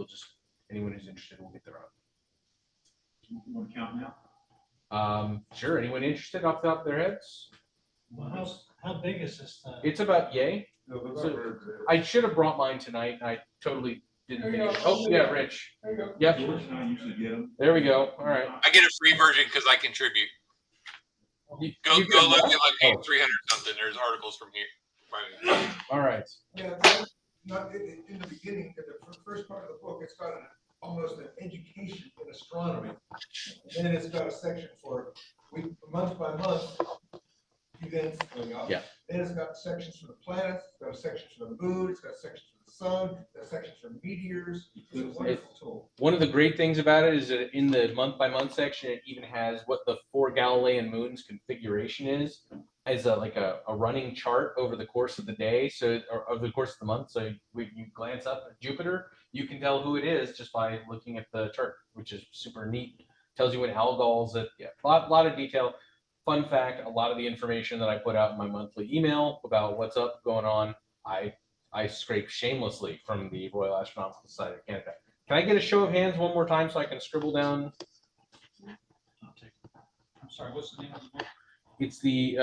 anyone who's interested will get their own. You want to count now? Sure. Anyone interested off the top of their heads? Well, how big is this thing? It's about yay. No, they're not So, very big. I should have brought mine tonight. I totally didn't There think. you Of it. go. Oh, yeah, Rich. There you go. Yep. George and I usually get them. There we go. All right. I get a free version because I contribute. You Go get look what? at like Oh, 300 something. There's articles from here. all right. Yeah, not in the beginning, in the first part of the book, it's got almost an education in astronomy. And then it's got a section for month by month events going on. Yeah. Then it's got sections for the planets, it's got a section for the moon, it's got sections for the sun, it's got sections for meteors. It's a wonderful tool. One of the great things about it is that in the month by month section, it even has what the 4 Galilean moons configuration is as a running chart over the course of the day. So, or over the course of the month. So when you glance up at Jupiter, you can tell who it is just by looking at the chart, which is super neat. Tells you when Algol's at, yeah, a lot of detail. Fun fact, a lot of the information that I put out in my monthly email about what's up going on, I scrape shamelessly from the Royal Astronomical Society of Canada. Can I get a show of hands one more time so I can scribble down? I'm sorry, what's the name of the book? It's the,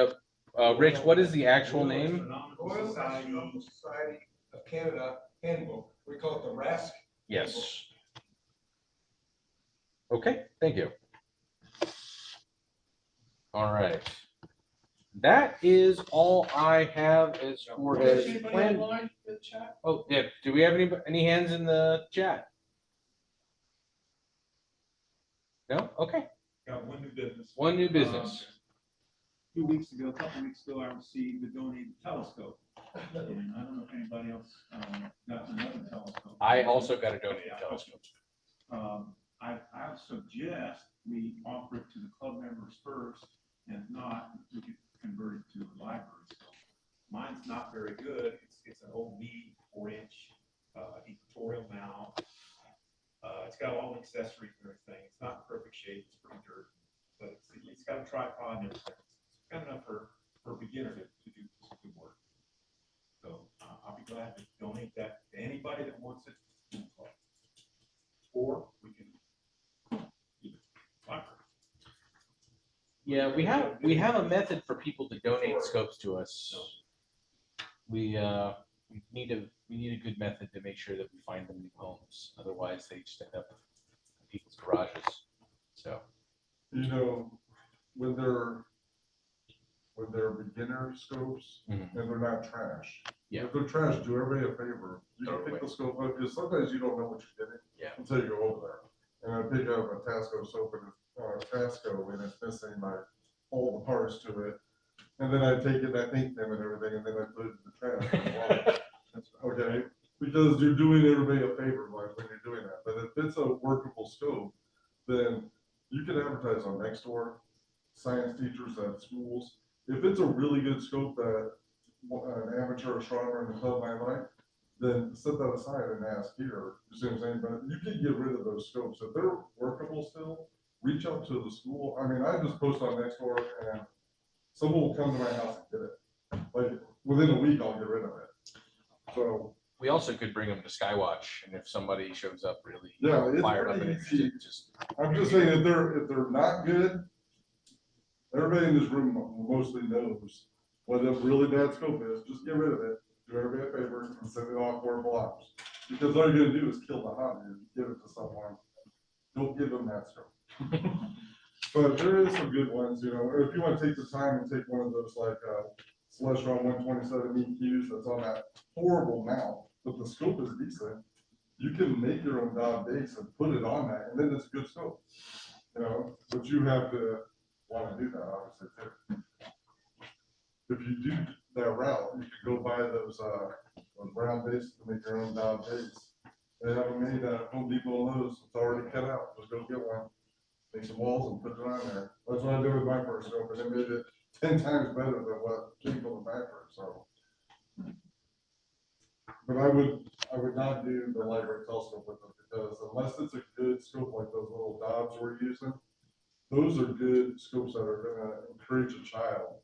Rich, what is the actual name? Royal Astronomical Society of Canada Handbook. We call it the RASC. Yes. Okay, thank you. All right. That is all I have as far as Anybody planned. online in the chat? Oh, yeah. Do we have any hands in the chat? No? Okay. Got one new business. One new business. 2 weeks ago, a couple weeks ago, I received a donated telescope. And I don't know if anybody else got another telescope. I also got a donated telescope. I suggest we offer it to the club members first, and if not, we could convert it to a library. So mine's not very good. It's an old Meade 4-inch equatorial mount. It's got all the accessories and everything. It's not in perfect shape. It's pretty dirty, but it's got a tripod and everything. It's good enough for a beginner to do some good work. So I'll be glad to donate that to anybody that wants it. Or we can. Yeah, we have a method for people to donate scopes to us. We need a good method to make sure that we find them new homes. Otherwise, they just end up in people's garages. So, You know, when they're beginner scopes and they're not trash. Yeah. If they're trash, do everybody a favor. You can pick the scope up because sometimes you don't know what you're getting until you go over there. And I pick up a Tasco soap and it's missing all the parts to it. And then I take it, I think them and everything, and then I put it in the trash. Okay, because you're doing everybody a favor when you're doing that. But if it's a workable scope, then you can advertise on Nextdoor, science teachers at schools. If it's a really good scope that an amateur astronomer in the club might like, then set that aside and ask here. You see what I'm saying? But you can get rid of those scopes. If they're workable still, reach out to the school. I mean, I just post on Nextdoor and someone will come to my house and get it. Like within a week, I'll get rid of it. So we also could bring them to Skywatch, and if somebody shows up really it's fired up pretty and easy. just I'm just saying if they're not good, everybody in this room mostly knows what a really bad scope is. Just get rid of it. Do everybody a favor and send it off for blocks. Because all you're gonna do is kill the hobby and give it to someone. Don't give them that scope. But there is some good ones, you know, or if you want to take the time and take one of those like Celestron 127 EQs that's on that horrible mount, but the scope is decent, you can make your own dial base and put it on that, and then it's a good scope. You know, but you have to want to do that, obviously, too. If you do that route, you could go buy those round bases to make your own dial base. They have them made at Home Depot and Lowe's. It's already cut out. Just go get one. Make some walls and put it on there. That's what I did with my first scope, and it made it 10 times better than what came from the factory. So, but I would not do the library telescope with them because unless it's a good scope like those little Dobbs we're using, those are good scopes that are going to encourage a child.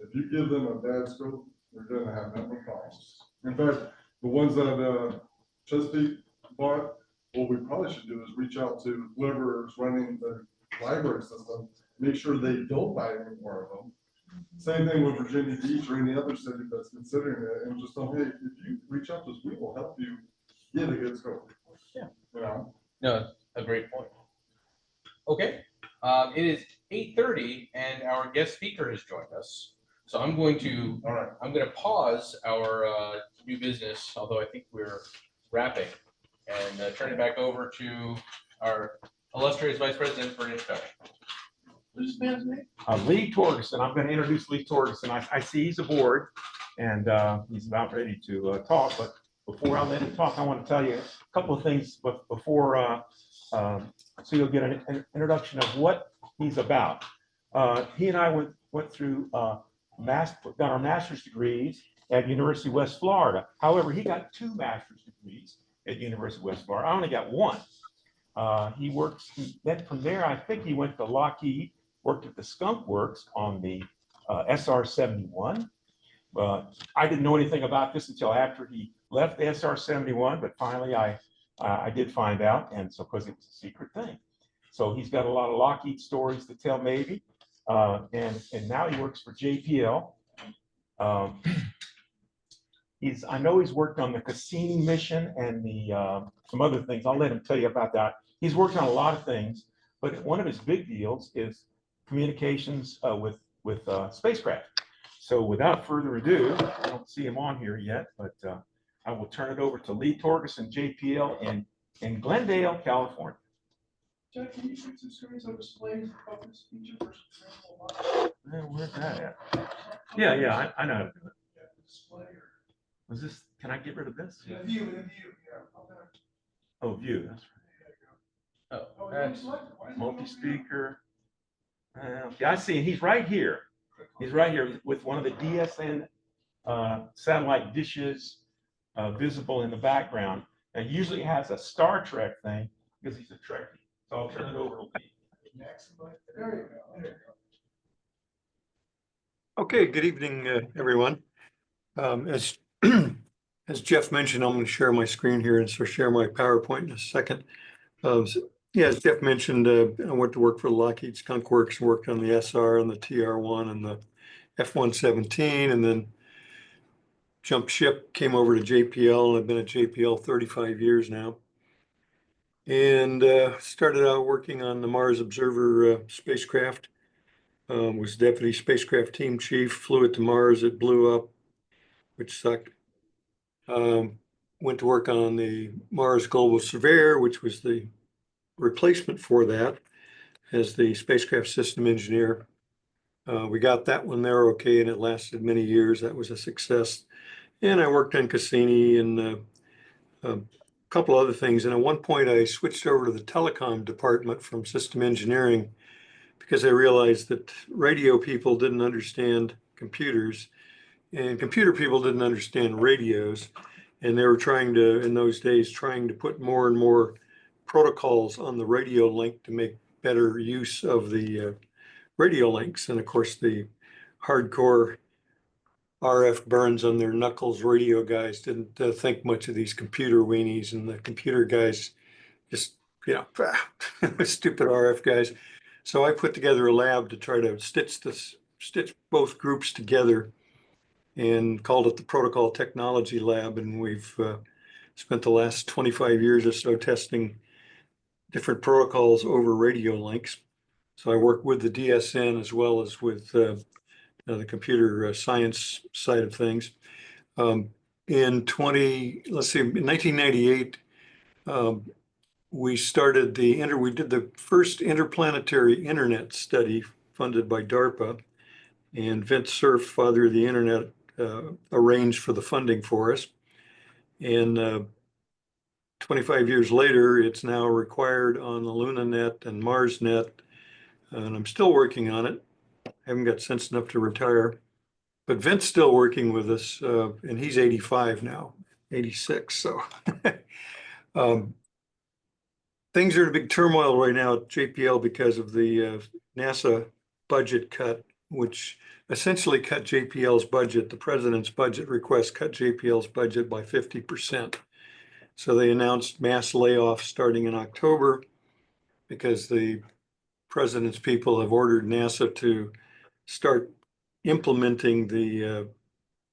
If you give them a bad scope, they're going to have nothing but problems. In fact, the ones that, Chesapeake bought, what we probably should do is reach out to whoever is running the library system, make sure they don't buy any more of them. Same thing with Virginia Beach or any other city that's considering it, and just tell, hey, if you reach out to us, we will help you get a good scope. Yeah. You know? No, a great point. Okay, it is 8:30 and our guest speaker has joined us. So I'm going to, all right, I'm going to pause our new business, although I think we're wrapping, and turn it back over to our illustrious Vice President for an introduction. What's this man's name? Leigh Torgerson. I'm going to introduce Leigh Torgerson. I see he's aboard and he's about ready to talk. But before I let him talk, I want to tell you a couple of things. But before, so you'll get an introduction of what he's about. He and I went through got our master's degrees at University of West Florida. However, he got 2 master's degrees at University of West Florida. I only got 1. Then from there, I think he went to Lockheed, worked at the Skunk Works on the SR-71. I didn't know anything about this until after he left the SR-71, but finally I did find out, and so because it was a secret thing. So he's got a lot of Lockheed stories to tell, maybe, and now he works for JPL. I know he's worked on the Cassini mission and some other things. I'll let him tell you about that. He's worked on a lot of things, but one of his big deals is communications with spacecraft. So without further ado, I don't see him on here yet, but I will turn it over to Leigh Torgerson, JPL in Glendale, California. Jack, can you switch the screens on displays of this feature versus Where's that at? Yeah, I know how to do it. display or? Was this, can I get rid of this? The view, yeah. Okay. Oh, view, that's Oh, Oh, that's right. Multi-speaker. Yeah, I see, and he's right here. He's right here with one of the DSN satellite dishes visible in the background. And usually has a Star Trek thing because he's a Trekkie. So I'll turn it over to Leigh. There you go. Okay, good evening, everyone. As as Jeff mentioned, I'm going to share my screen here and so share my PowerPoint in a second. Yeah, as Jeff mentioned, I went to work for Lockheed Skunk Works and worked on the SR and the TR-1 and the F-117, and then jumped ship, came over to JPL, and I've been at JPL 35 years now. And started out working on the Mars Observer spacecraft. Was deputy spacecraft team chief, flew it to Mars, it blew up, which sucked. Went to work on the Mars Global Surveyor, which was the replacement for that as the spacecraft system engineer. We got that one there okay, and it lasted many years. That was a success. And I worked on Cassini and a couple other things. And at one point I switched over to the telecom department from system engineering because I realized that radio people didn't understand computers and computer people didn't understand radios. And they were trying to, in those days, trying to put more and more protocols on the radio link to make better use of the radio links. And of course, the hardcore RF burns on their knuckles radio guys didn't think much of these computer weenies, and the computer guys just, stupid RF guys. So I put together a lab to try to stitch both groups together and called it the Protocol Technology Lab. And we've spent the last 25 years or so testing different protocols over radio links. So I work with the DSN as well as with the computer science side of things. In 1998, we did the first interplanetary internet study funded by DARPA, and Vince Cerf, father of the internet, arranged for the funding for us. And 25 years later, it's now required on the LunaNet and MarsNet, and I'm still working on it. I haven't got sense enough to retire, but Vince's still working with us, and he's 85 now, 86. So things are in a big turmoil right now at JPL because of the NASA budget cut which essentially cut JPL's budget. The president's budget request cut JPL's budget by 50%. So they announced mass layoffs starting in October because the president's people have ordered NASA to start implementing the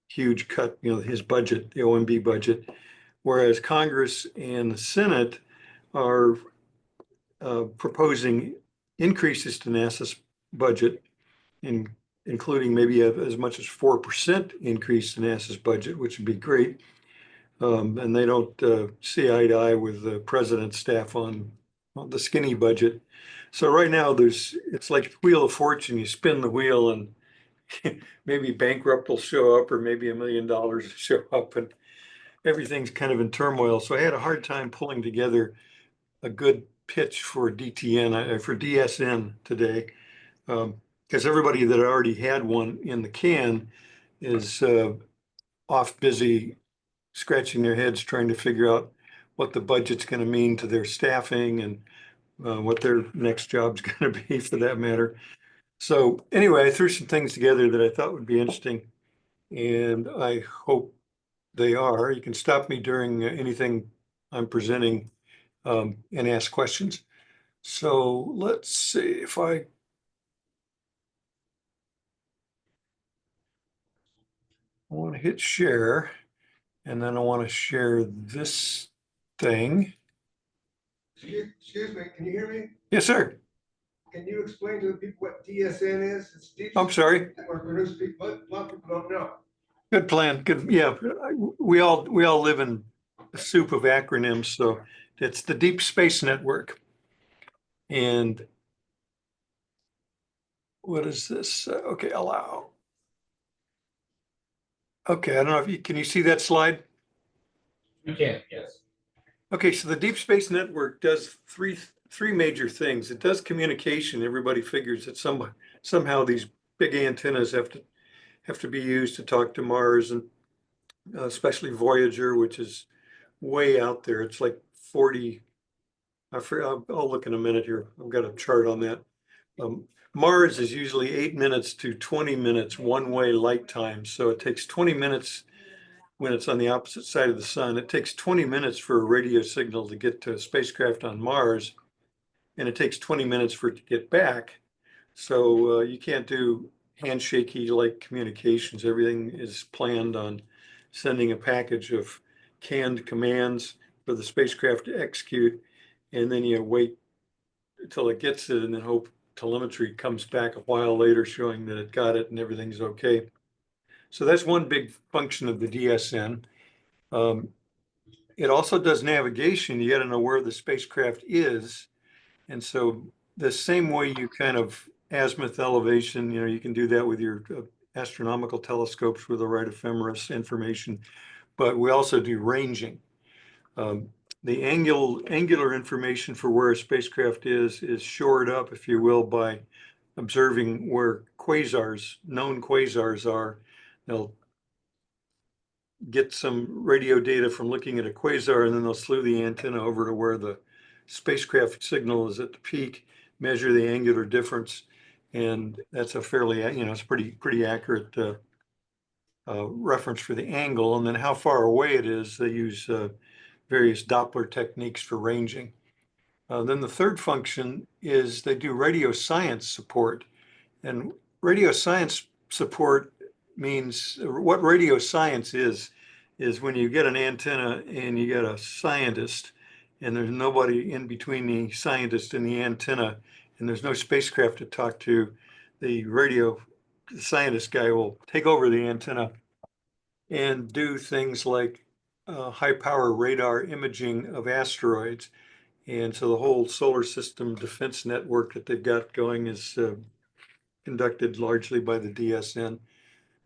huge cut, his budget, the OMB budget, whereas Congress and the Senate are proposing increases to NASA's budget, including maybe as much as 4% increase to NASA's budget, which would be great. And they don't see eye to eye with the president's staff on the skinny budget. So right now it's like Wheel of Fortune. You spin the wheel and maybe bankrupt will show up, or maybe $1 million will show up, and everything's kind of in turmoil. So I had a hard time pulling together a good pitch for for DSN today, because everybody that already had one in the can is off busy scratching their heads trying to figure out what the budget's going to mean to their staffing and what their next job's going to be, for that matter. So anyway, I threw some things together that I thought would be interesting, and I hope they are. You can stop me during anything I'm presenting and ask questions. So let's see if I want to hit share, and then I want to share this thing. Excuse me, can you hear me? Yes, sir. Can you explain to the people what DSN is? It's Deep I'm sorry. Space Network for News People. A lot of people don't know. Good plan. Good. Yeah, we all live in a soup of acronyms. So it's the Deep Space Network. And what is this? Okay, allow. Okay, I don't know if can you see that slide? You can, yes. Okay, so the Deep Space Network does three major things. It does communication. Everybody figures that somehow these big antennas have to be used to talk to Mars, and especially Voyager, which is way out there. It's like 40. I'll look in a minute here. I've got a chart on that. Mars is usually 8 minutes to 20 minutes one-way light time. So it takes 20 minutes when it's on the opposite side of the sun. It takes 20 minutes for a radio signal to get to a spacecraft on Mars, and it takes 20 minutes for it to get back. So you can't do handshakey like communications. Everything is planned on sending a package of canned commands for the spacecraft to execute, and then you wait until it gets it and then hope telemetry comes back a while later showing that it got it and everything's okay. So that's one big function of the DSN. It also does navigation. You got to know where the spacecraft is. And so the same way you kind of azimuth elevation, you can do that with your astronomical telescopes with the right ephemeris information, but we also do ranging. The angular information for where a spacecraft is shored up, if you will, by observing where known quasars are. They'll get some radio data from looking at a quasar, and then they'll slew the antenna over to where the spacecraft signal is at the peak, measure the angular difference, and that's a fairly, it's pretty accurate reference for the angle. And then how far away it is, they use various Doppler techniques for ranging. Then the third function is they do radio science support. And radio science support means, what radio science is when you get an antenna and you get a scientist, and there's nobody in between the scientist and the antenna, and there's no spacecraft to talk to, the scientist guy will take over the antenna and do things like high power radar imaging of asteroids. And so the whole solar system defense network that they've got going is conducted largely by the DSN.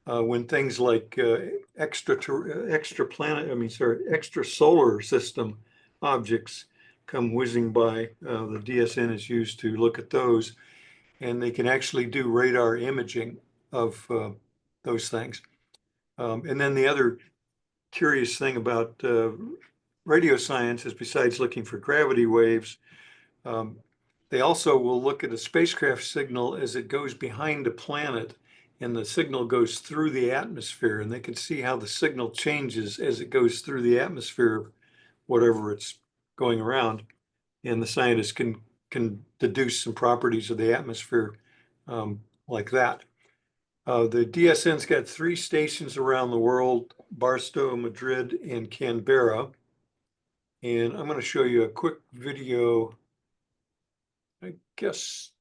When things like extra solar system objects come whizzing by, the DSN is used to look at those, and they can actually do radar imaging of those things. And then the other curious thing about radio science is, besides looking for gravity waves, they also will look at a spacecraft signal as it goes behind a planet and the signal goes through the atmosphere, and they can see how the signal changes as it goes through the atmosphere, whatever it's going around. And the scientists can deduce some properties of the atmosphere like that. The DSN's got 3 stations around the world: Barstow, Madrid, and Canberra. And I'm going to show you a quick video. I guess,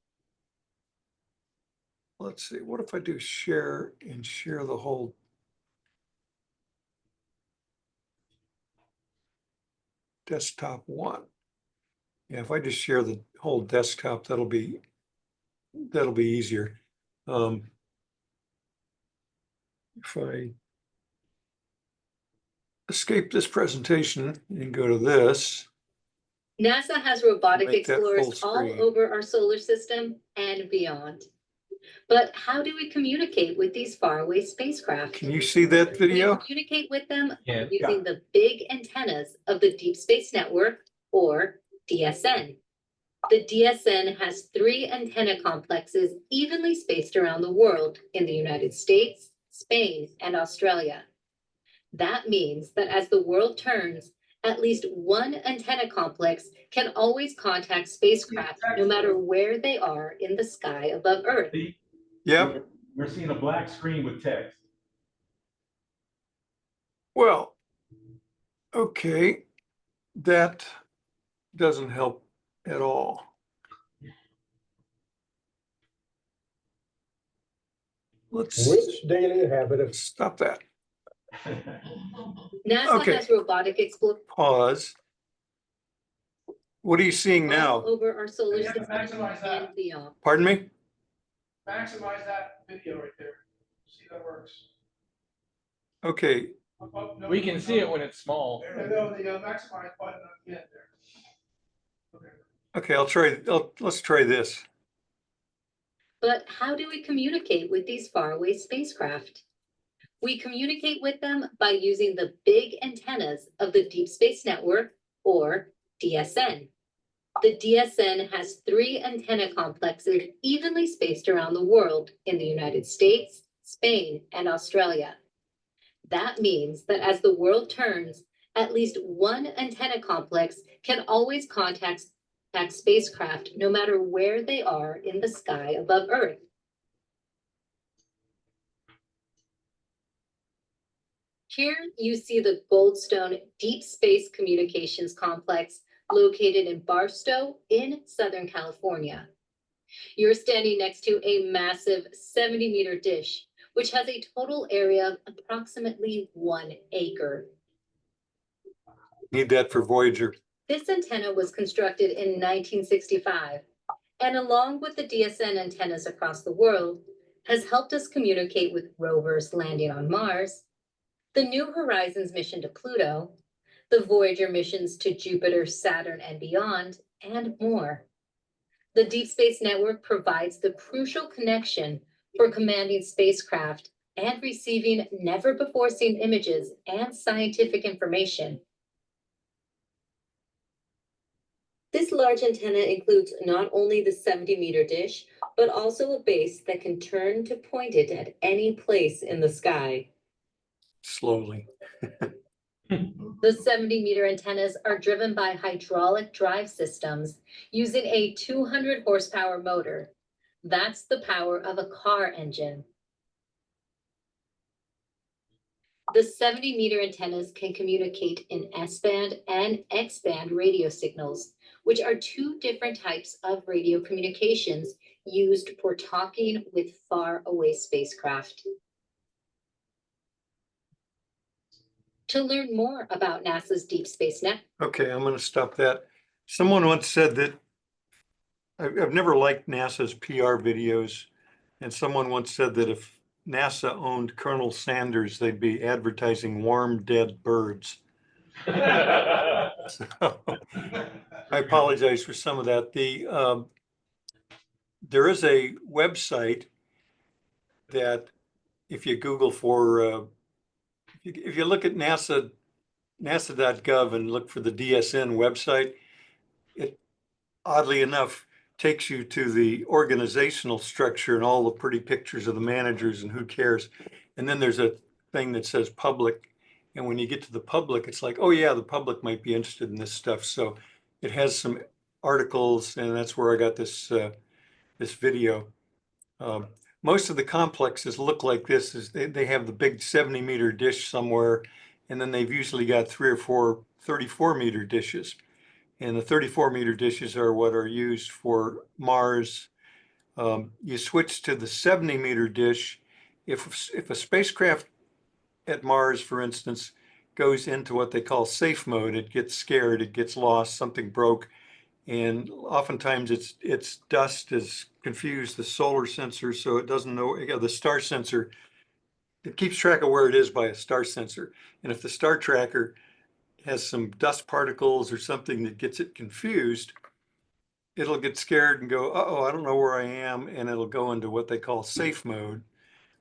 let's see, what if I do share and share the whole desktop one? Yeah, if I just share the whole desktop, that'll be easier. If I escape this presentation and go to this. NASA has robotic Make that full explorers all screen. over our solar system and beyond. But how do we communicate with these faraway spacecraft? Can you see that video? We communicate with them Yeah. using the big antennas of the Deep Space Network, or DSN. The DSN has 3 antenna complexes evenly spaced around the world in the United States, Spain, and Australia. That means that as the world turns, at least one antenna complex can always contact spacecraft no matter where they are in the sky above Earth. Yep. We're seeing a black screen with text. Well, okay, that doesn't help at all. Let's Which daily habit stop that. NASA Okay. has robotic explorers Pause. What are you seeing all now? over our solar You have to system maximize that. and beyond. Pardon me? Maximize that video right there. See if that works. Okay, Oh, no, We can see it when it's small. No, the maximize button at the end there. Okay. okay, let's try this. But how do we communicate with these faraway spacecraft? We communicate with them by using the big antennas of the Deep Space Network, or DSN. The DSN has 3 antenna complexes evenly spaced around the world in the United States, Spain, and Australia. That means that as the world turns, at least one antenna complex can always contact spacecraft no matter where they are in the sky above Earth. Here you see the Goldstone Deep Space Communications Complex located in Barstow in Southern California. You're standing next to a massive 70-meter dish, which has a total area of approximately 1 acre. Need that for Voyager. This antenna was constructed in 1965, and along with the DSN antennas across the world, has helped us communicate with rovers landing on Mars, the New Horizons mission to Pluto, the Voyager missions to Jupiter, Saturn, and beyond, and more. The Deep Space Network provides the crucial connection for commanding spacecraft and receiving never-before-seen images and scientific information. This large antenna includes not only the 70-meter dish, but also a base that can turn to point it at any place in the sky. Slowly. The 70-meter antennas are driven by hydraulic drive systems using a 200 horsepower motor. That's the power of a car engine. The 70-meter antennas can communicate in S-band and X-band radio signals, which are 2 different types of radio communications used for talking with far-away spacecraft. To learn more about NASA's Deep Space Network. Okay, I'm going to stop that. Someone once said that I've never liked NASA's PR videos, and someone once said that if NASA owned Colonel Sanders, they'd be advertising warm, dead birds. So, I apologize for some of that. There is a website that if you Google for, if you look at nasa.gov and look for the DSN website, it oddly enough takes you to the organizational structure and all the pretty pictures of the managers and who cares. And then there's a thing that says public. And when you get to the public, it's like, oh yeah, the public might be interested in this stuff. So it has some articles, and that's where I got this this video. Um, most of the complexes look like this. Is they have the big 70-meter dish somewhere, and then they've usually got 3 or 4 34-meter dishes. And the 34-meter dishes are what are used for Mars. You switch to the 70-meter dish. If a spacecraft at Mars, for instance, goes into what they call safe mode, it gets scared, it gets lost, something broke, and oftentimes its dust has confused the solar sensor, so it doesn't know. The star sensor, it keeps track of where it is by a star sensor, and if the star tracker has some dust particles or something that gets it confused, it'll get scared and go, uh-oh, I don't know where I am, and it'll go into what they call safe mode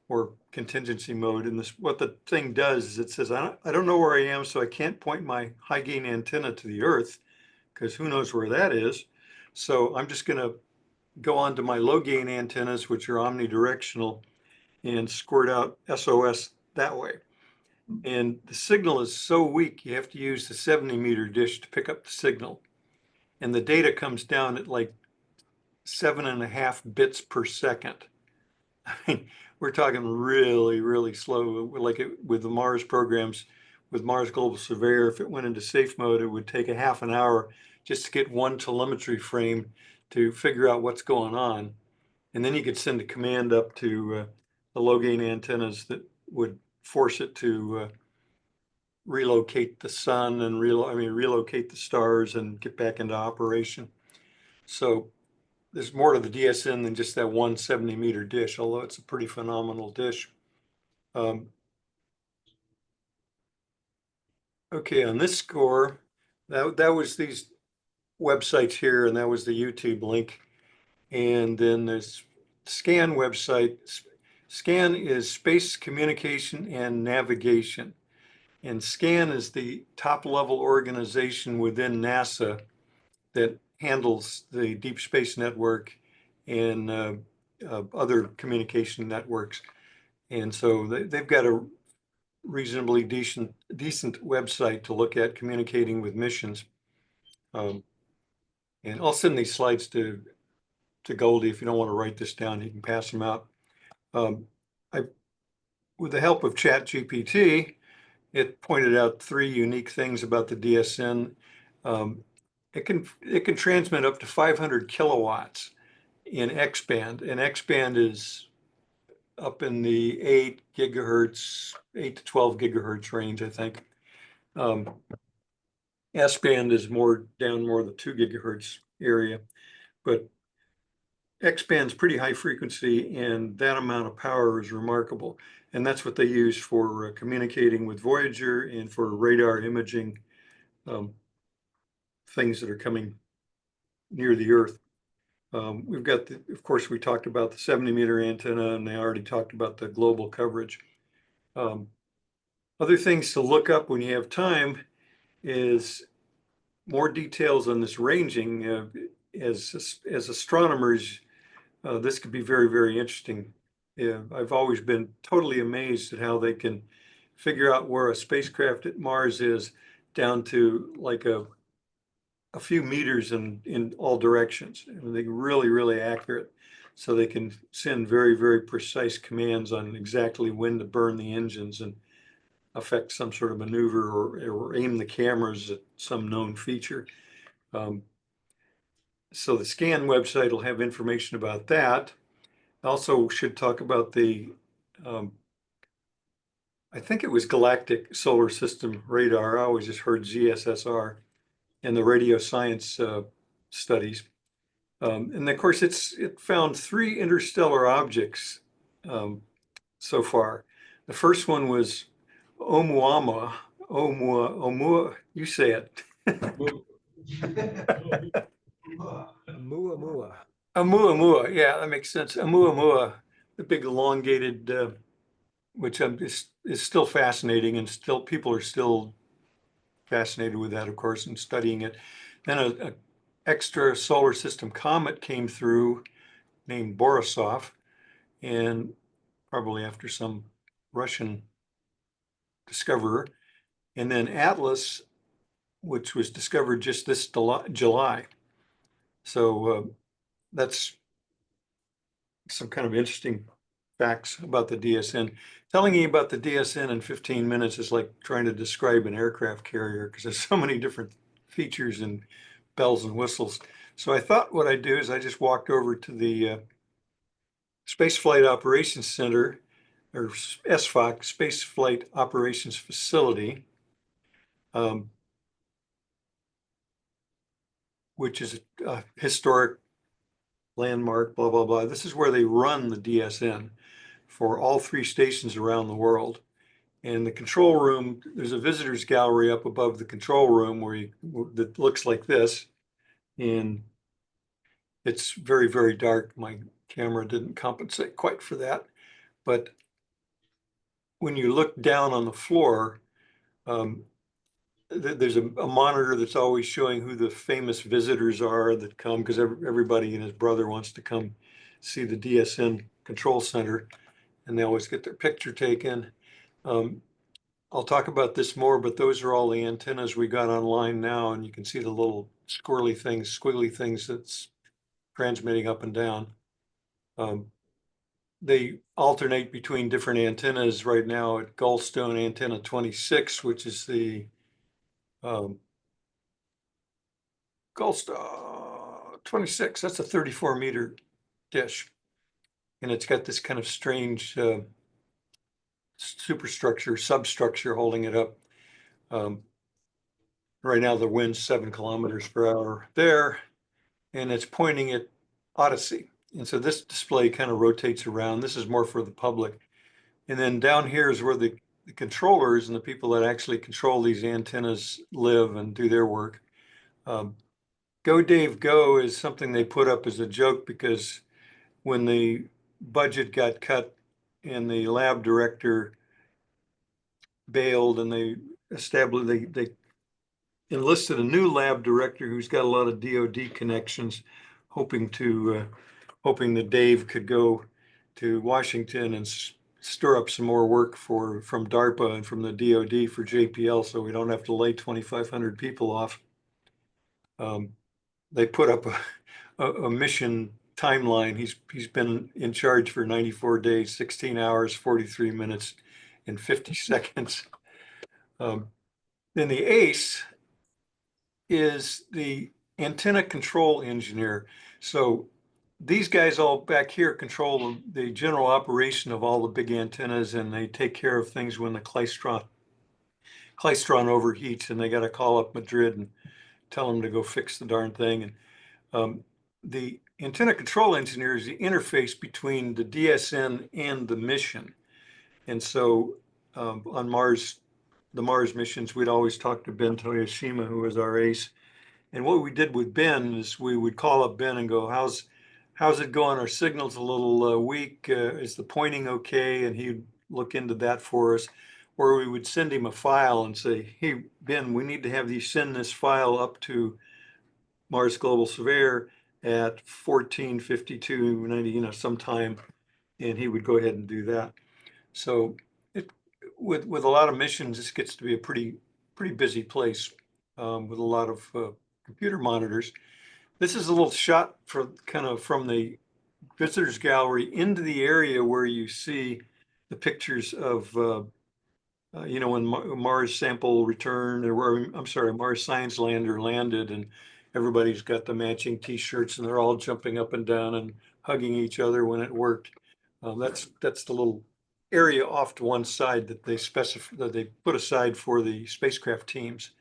or contingency mode. And this, what the thing does is it says, I don't know where I am, so I can't point my high gain antenna to the Earth, because who knows where that is. So I'm just going to go on to my low gain antennas, which are omnidirectional, and squirt out SOS that way. And the signal is so weak, you have to use the 70-meter dish to pick up the signal. And the data comes down at like 7.5 bits per second. I mean, we're talking really, really slow. Like with the Mars programs, with Mars Global Surveyor, if it went into safe mode, it would take a half an hour just to get one telemetry frame to figure out what's going on. And then you could send a command up to the low gain antennas that would force it to relocate the sun and relocate the stars and get back into operation. So there's more to the DSN than just that 170-meter dish, although it's a pretty phenomenal dish. Okay, on this score, that was these websites here, and that was the YouTube link. And then there's SCAN website. SCAN is Space Communication and Navigation. And SCAN is the top level organization within NASA that handles the Deep Space Network and other communication networks. And so they've got a reasonably decent website to look at communicating with missions. And I'll send these slides to Goldie. If you don't want to write this down, you can pass them out. With the help of ChatGPT, it pointed out 3 unique things about the DSN. It can transmit up to 500 kilowatts in X-band, and X-band is up in the 8 to 12 gigahertz range, I think. S-band is more the 2 gigahertz area, but X-band's pretty high frequency, and that amount of power is remarkable. And that's what they use for communicating with Voyager and for radar imaging things that are coming near the Earth. We've got, of course, we talked about the 70-meter antenna, and they already talked about the global coverage. Other things to look up when you have time is more details on this ranging. As astronomers, this could be very, very interesting. I've always been totally amazed at how they can figure out where a spacecraft at Mars is down to like a few meters in all directions. I mean, they're really, really accurate. So they can send very, very precise commands on exactly when to burn the engines and affect some sort of maneuver or aim the cameras at some known feature. So the SCAN website will have information about that. Also should talk about the, I think it was Galactic Solar System Radar. I always just heard GSSR, and the radio science studies. And of course, it found 3 interstellar objects so far. The first one was Oumuamua. You say it. Muamua. Oumuamua, yeah, that makes sense. Oumuamua, the big elongated, which is still fascinating, and still people are still fascinated with that, of course, and studying it. Then a extra solar system comet came through named Borisov, and probably after some Russian discoverer. And then Atlas, which was discovered just this July. So that's some kind of interesting facts about the DSN. Telling you about the DSN in 15 minutes is like trying to describe an aircraft carrier because there's so many different features and bells and whistles. So I thought what I'd do is I just walked over to the Space Flight Operations Center, or SFOC, Space Flight Operations Facility, which is a historic landmark, blah, blah, blah. This is where they run the DSN for all 3 stations around the world. And the control room, there's a visitor's gallery up above the control room that looks like this. And it's very, very dark. My camera didn't compensate quite for that. But when you look down on the floor, there's a monitor that's always showing who the famous visitors are that come, because everybody and his brother wants to come see the DSN control center, and they always get their picture taken. I'll talk about this more, but those are all the antennas we got online now, and you can see the little squiggly things that's transmitting up and down. They alternate between different antennas right now at Gulfstone antenna 26, which is the Gulfstone 26, that's a 34-meter dish. And it's got this kind of strange substructure holding it up. Right now the wind's 7 kilometers per hour there, and it's pointing at Odyssey. And so this display kind of rotates around. This is more for the public. And then down here is where the controllers and the people that actually control these antennas live and do their work. Go Dave Go is something they put up as a joke because when the budget got cut and the lab director bailed and they enlisted a new lab director who's got a lot of DoD connections, hoping that Dave could go to Washington and stir up some more work from DARPA and from the DoD for JPL, so we don't have to lay 2,500 people off. They put up a mission timeline. He's been in charge for 94 days, 16 hours, 43 minutes, and 50 seconds. Then the ACE is the antenna control engineer. So these guys all back here control the general operation of all the big antennas, and they take care of things when the klystron overheats and they got to call up Madrid and tell them to go fix the darn thing. And the antenna control engineer is the interface between the DSN and the mission. And so on the Mars missions, we'd always talk to Ben Toyoshima, who was our ace. And what we did with Ben is we would call up Ben and go, how's it going? Our signal's a little weak. Is the pointing okay? And he'd look into that for us. Or we would send him a file and say, hey, Ben, we need to have you send this file up to Mars Global Surveyor at 14:52:90, sometime, and he would go ahead and do that. So with a lot of missions, this gets to be a pretty busy place with a lot of computer monitors. This is a little shot from the visitors gallery into the area where you see the pictures of when Mars sample returned, Mars Science Lander landed, and everybody's got the matching T-shirts, and they're all jumping up and down and hugging each other when it worked. That's the little area off to one side that they put aside for the spacecraft teams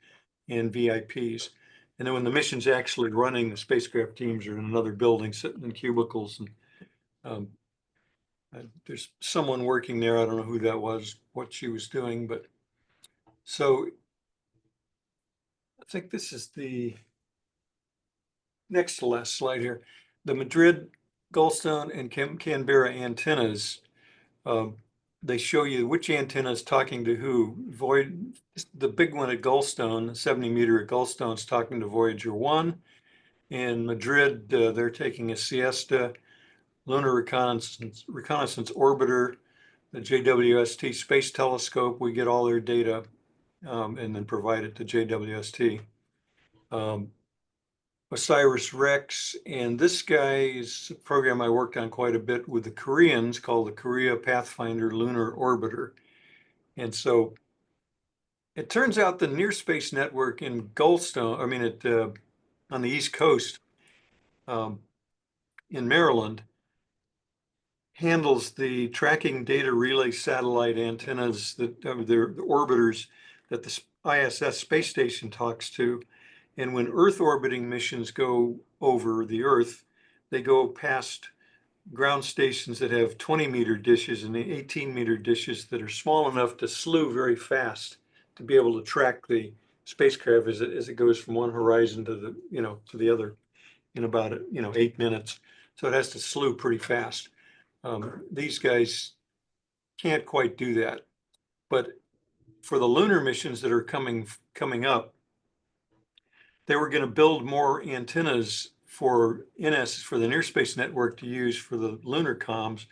and VIPs. And then when the mission's actually running, the spacecraft teams are in another building, sitting in cubicles, and there's someone working there. I don't know who that was, what she was doing, but so I think this is the next to last slide here. The Madrid, Goldstone, and Canberra antennas. They show you which antenna is talking to who. The big one at Goldstone, 70 meter at Goldstone, is talking to Voyager 1. In Madrid, they're taking a siesta. Lunar Reconnaissance Orbiter, the JWST Space Telescope, we get all their data and then provide it to JWST. OSIRIS-REx, and this guy is a program I worked on quite a bit with the Koreans called the Korea Pathfinder Lunar Orbiter. And so it turns out the Near Space Network in Goldstone, on the East Coast in Maryland, handles the tracking data relay satellite antennas that the orbiters that the ISS space station talks to. And when Earth orbiting missions go over the Earth, they go past ground stations that have 20-meter dishes and the 18-meter dishes that are small enough to slew very fast to be able to track the spacecraft as it goes from one horizon to the other in about 8 minutes. So it has to slew pretty fast. These guys can't quite do that, but for the lunar missions that are coming up, they were going to build more antennas for the Near Space Network to use for the lunar comms,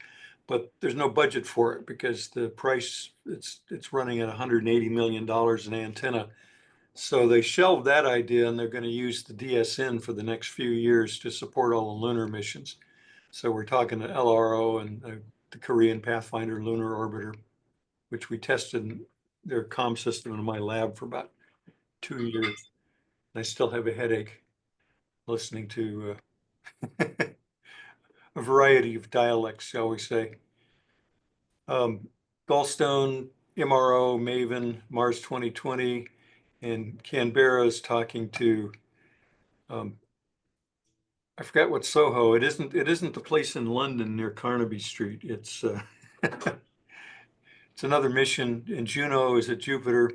but there's no budget for it because the price it's running at $180 million an antenna. So they shelved that idea and they're going to use the DSN for the next few years to support all the lunar missions. So we're talking to LRO and the Korean Pathfinder Lunar Orbiter, which we tested their comm system in my lab for about 2 years. I still have a headache listening to a variety of dialects, shall we say. Gallstone, MRO, Maven, Mars 2020, and Canberra is talking to, I forgot what Soho. It isn't the place in London near Carnaby Street. It's it's another mission. And Juno is at Jupiter.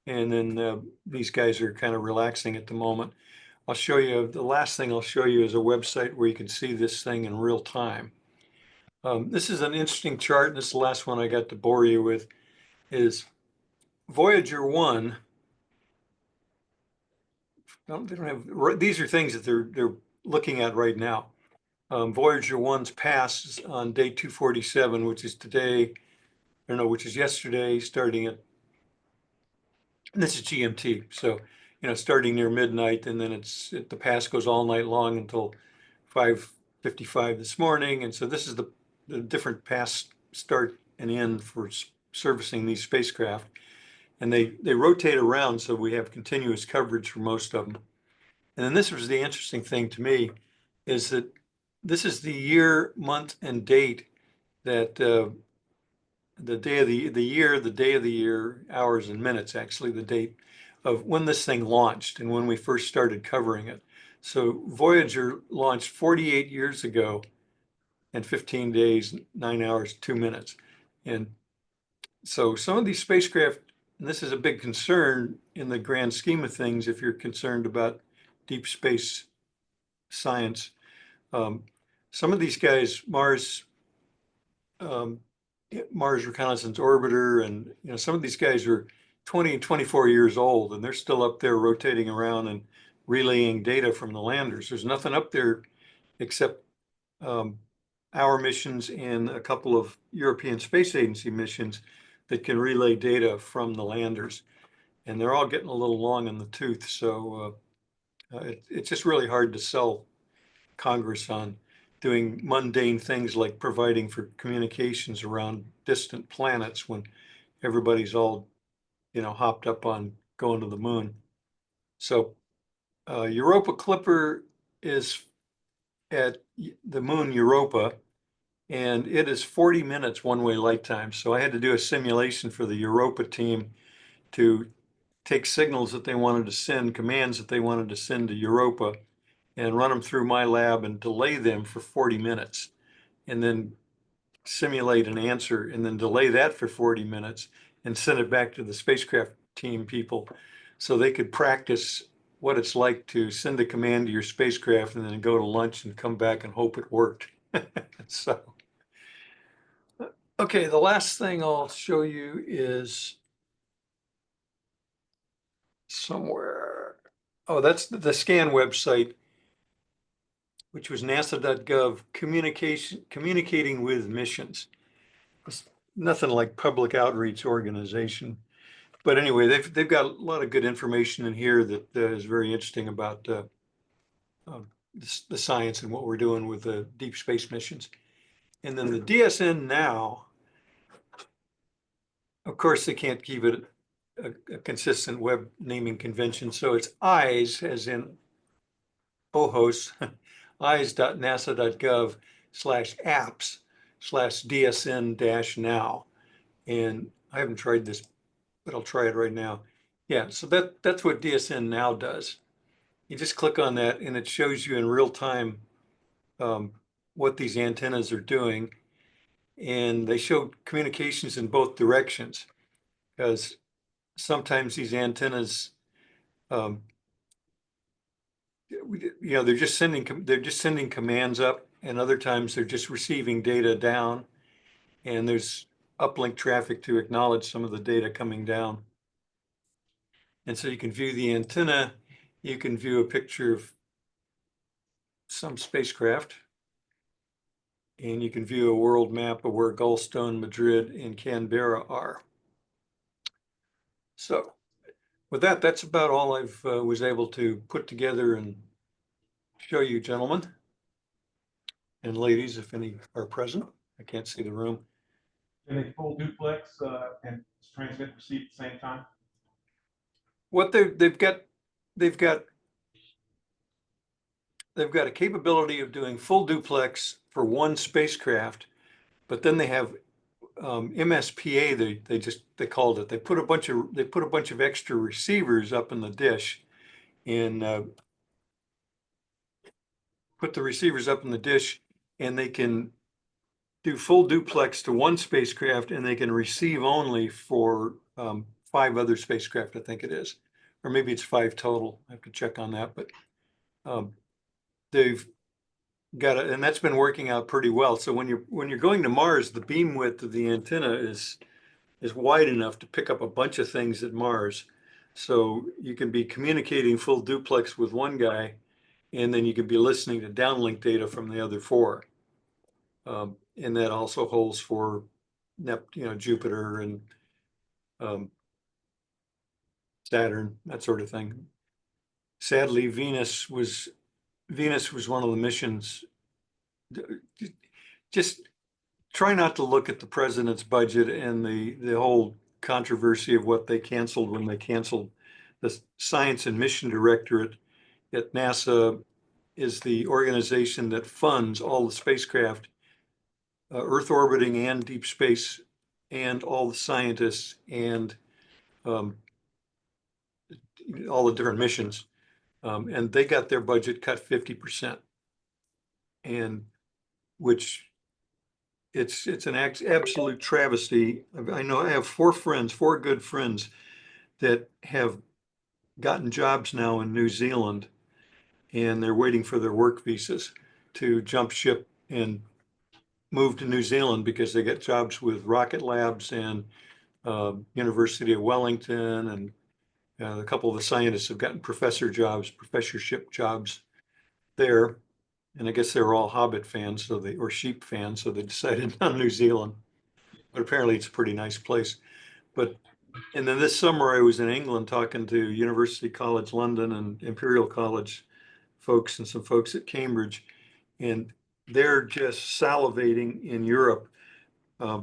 And then these guys are kind of relaxing at the moment. I'll show you, the last thing I'll show you is a website where you can see this thing in real time. This is an interesting chart, and this is the last one I got to bore you with, is Voyager 1. They don't have, these are things that they're looking at right now. Voyager 1's pass on day 247, which is today, which is yesterday, starting at, and this is GMT, so starting near midnight, and then the pass goes all night long until 5:55 this morning. And so this is the different pass start and end for servicing these spacecraft. And they rotate around, so we have continuous coverage for most of them. And then this was the interesting thing to me, is that this is the year, month, and date that the day of the year, the day of the year, hours and minutes, actually, the date of when this thing launched and when we first started covering it. So Voyager launched 48 years ago and 15 days, 9 hours, 2 minutes. And so some of these spacecraft, and this is a big concern in the grand scheme of things, if you're concerned about deep space science. Some of these guys, Mars Reconnaissance Orbiter, and some of these guys are 20 and 24 years old, and they're still up there rotating around and relaying data from the landers. There's nothing up there except our missions and a couple of European Space Agency missions that can relay data from the landers. And they're all getting a little long in the tooth. So it's just really hard to sell Congress on doing mundane things like providing for communications around distant planets when everybody's all, hopped up on going to the moon. So Europa Clipper is at the moon Europa, and it is 40 minutes one-way light time. So I had to do a simulation for the Europa team to take signals that they wanted to send, commands that they wanted to send to Europa, and run them through my lab and delay them for 40 minutes, and then simulate an answer, and then delay that for 40 minutes, and send it back to the spacecraft team people so they could practice what it's like to send a command to your spacecraft and then go to lunch and come back and hope it worked. So, okay, the last thing I'll show you is somewhere. Oh, that's the scan website. which was nasa.gov communicating with missions. It's nothing like public outreach organization. But anyway, they've got a lot of good information in here that is very interesting about the science and what we're doing with the deep space missions. And then the DSN now, of course, they can't keep it a consistent web naming convention. So it's eyes, as in OHOS, eyes.nasa.gov/apps/DSN-now. And I haven't tried this, but I'll try it right now. Yeah, so that's what DSN now does. You just click on that and it shows you in real time what these antennas are doing. And they show communications in both directions, because sometimes these antennas, they're just sending commands up, and other times they're just receiving data down, and there's uplink traffic to acknowledge some of the data coming down. And so you can view the antenna, you can view a picture of some spacecraft, and you can view a world map of where Gulfstone, Madrid, and Canberra are. So with that, that's about all I've was able to put together and show you, gentlemen and ladies, if any are present. I can't see the room. And they full duplex and transmit, receive at the same time? What they've got a capability of doing full duplex for one spacecraft, but then they have MSPA. They called it. They put a bunch of extra receivers up in the dish, and put the receivers up in the dish, and they can do full duplex to one spacecraft, and they can receive only for 5 other spacecraft, I think it is, or maybe it's 5 total. I have to check on that, but they've got it, and that's been working out pretty well. So when you're going to Mars, the beam width of the antenna is wide enough to pick up a bunch of things at Mars. So you can be communicating full duplex with one guy, and then you can be listening to downlink data from the other 4. And that also holds for Jupiter and Saturn, that sort of thing. Sadly, Venus was one of the missions. Just try not to look at the president's budget and the whole controversy of what they canceled when they canceled the Science and Mission Directorate at NASA. Is the organization that funds all the spacecraft, Earth orbiting and deep space, and all the scientists and all the different missions. And they got their budget cut 50%, and which it's an absolute travesty. I know I have 4 good friends that have gotten jobs now in New Zealand, and they're waiting for their work visas to jump ship and move to New Zealand because they get jobs with Rocket Labs and University of Wellington, and a couple of the scientists have gotten professorship jobs there. And I guess they were all Hobbit fans, or sheep fans, so they decided on New Zealand. But apparently it's a pretty nice place. And then this summer I was in England talking to University College London and Imperial College folks and some folks at Cambridge, and they're just salivating in Europe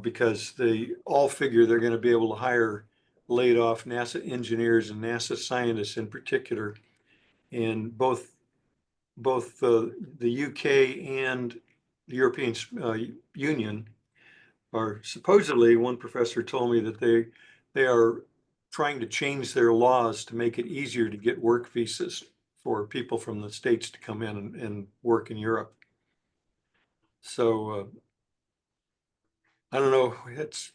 because they all figure they're going to be able to hire laid off NASA engineers and NASA scientists in particular. And both the UK and the European Union are supposedly, one professor told me that they are trying to change their laws to make it easier to get work visas for people from the States to come in and work in Europe. So I don't know, it's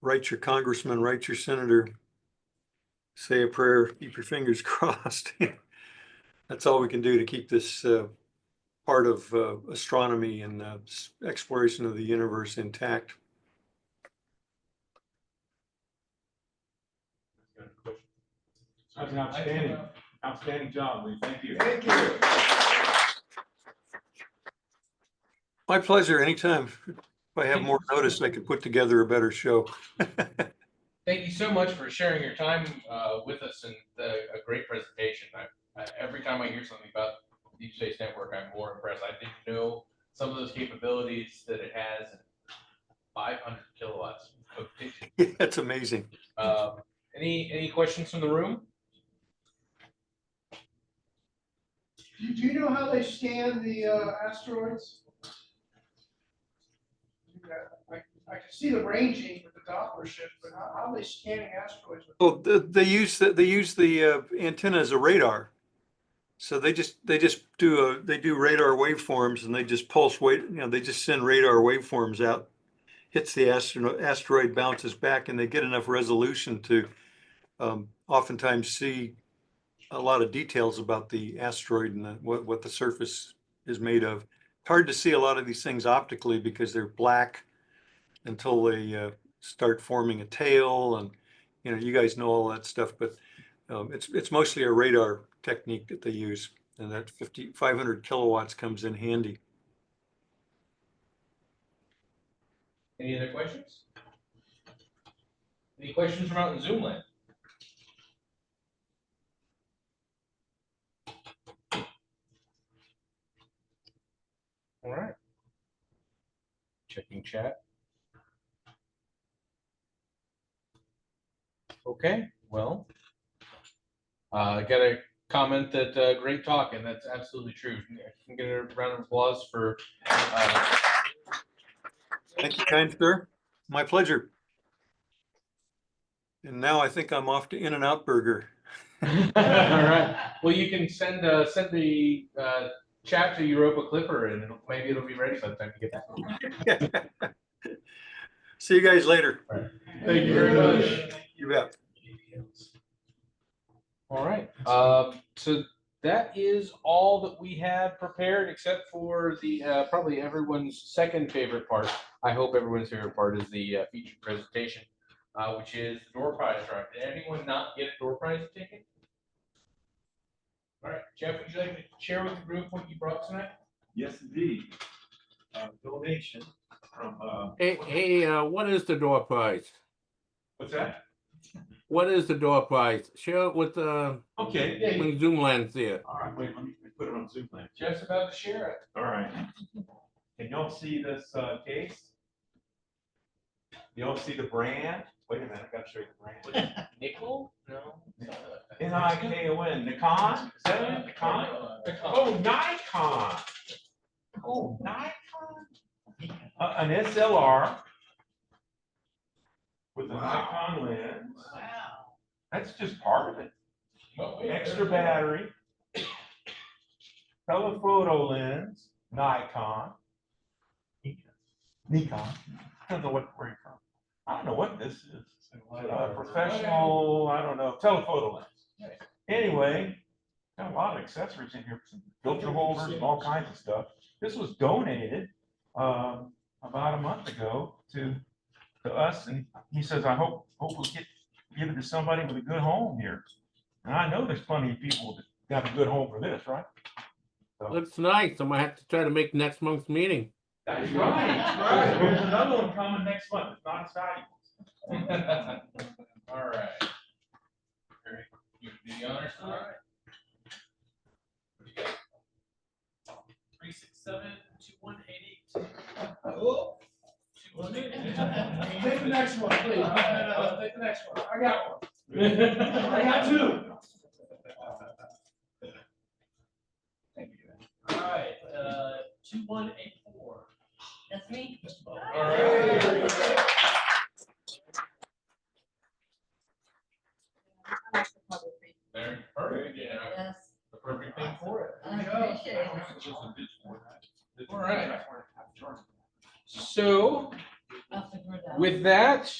write your congressman, write your senator, say a prayer, keep your fingers crossed. That's all we can do to keep this part of astronomy and exploration of the universe intact. That's an outstanding job, Lee. Thank you. Thank you. My pleasure, anytime. If I have more notice, I could put together a better show. Thank you so much for sharing your time with us and a great presentation. Every time I hear something about Deep Space Network, I'm more impressed. I didn't know some of those capabilities that it has. 500 kilowatts. Yeah, that's amazing. Any questions from the room? Do you know how they scan the asteroids? I can see the ranging with the Doppler shift, but how are they scanning asteroids? Well, they use the antenna as a radar. So they do radar waveforms, and they just they just send radar waveforms out, hits the asteroid, bounces back, and they get enough resolution to oftentimes see a lot of details about the asteroid and what the surface is made of. Hard to see a lot of these things optically because they're black until they start forming a tail, and you guys know all that stuff, but it's mostly a radar technique that they use, and that 500 kilowatts comes in handy. Any other questions? Any questions from out in Zoom land? All right. Checking chat. Okay, well, I got a comment that great talk, and that's absolutely true. I can get a round of applause for. Thank you, kind sir. My pleasure. And now I think I'm off to In-N-Out Burger. All right. Well, you can send the chat to Europa Clipper, and maybe it'll be ready by the time you get that. See you guys later. All right. Thank you very much. You bet. All right. So that is all that we have prepared, except for the probably everyone's second favorite part. I hope everyone's favorite part is the featured presentation, which is the door prize drive. Did anyone not get a door prize ticket? All right, Jeff, would you like to share with the group what you brought tonight? Yes, indeed. Donation from. Hey, what is the door prize? What's that? What is the door prize? Share it with Okay. when Zoomland's there. All right, wait, let me put it on Zoom land. Jeff's about to share it. All right. Can y'all see this case? You don't see the brand? Wait a minute, I gotta show you the brand. Nickel? No. Nikon, Nikon? Is that it? Nikon? Oh, Nikon. Oh, Nikon. An SLR with a Nikon lens. Wow. That's just part of it. Extra battery. Telephoto lens, Nikon. Nikon. I don't know where you're from. I don't know what this is. Professional, I don't know, telephoto lens. Anyway, got a lot of accessories in here, some filter holders and all kinds of stuff. This was donated about a month ago to us, and he says, I hope we'll give it to somebody with a good home here. And I know there's plenty of people that got a good home for this, right? So. Looks nice. I might have to try to make next month's meeting. That's right. There's another one coming next month. It's not as valuable. All right. You do the honors. All right. 367-2188. Oh. Take the next one, please. No, take the next one. I got one. I got two. Thank you. All right, 2184. That's me. All right. Very perfect. Yeah. Yes. The perfect thing for it. I appreciate it. All right. So with that,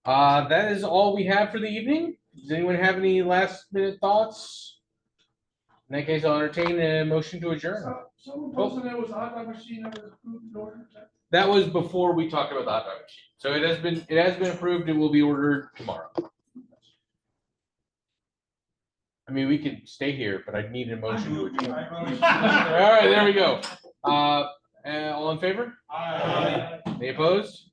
that is all we have for the evening. Does anyone have any last minute thoughts? In that case, I'll entertain a motion to adjourn. Someone posted there was a hot dog machine that was approved in order. That was before we talked about the hot dog machine. So it has been approved and will be ordered tomorrow. I mean, we could stay here, but I need a motion to adjourn. All right, there we go. All in favor? Aye. Any opposed?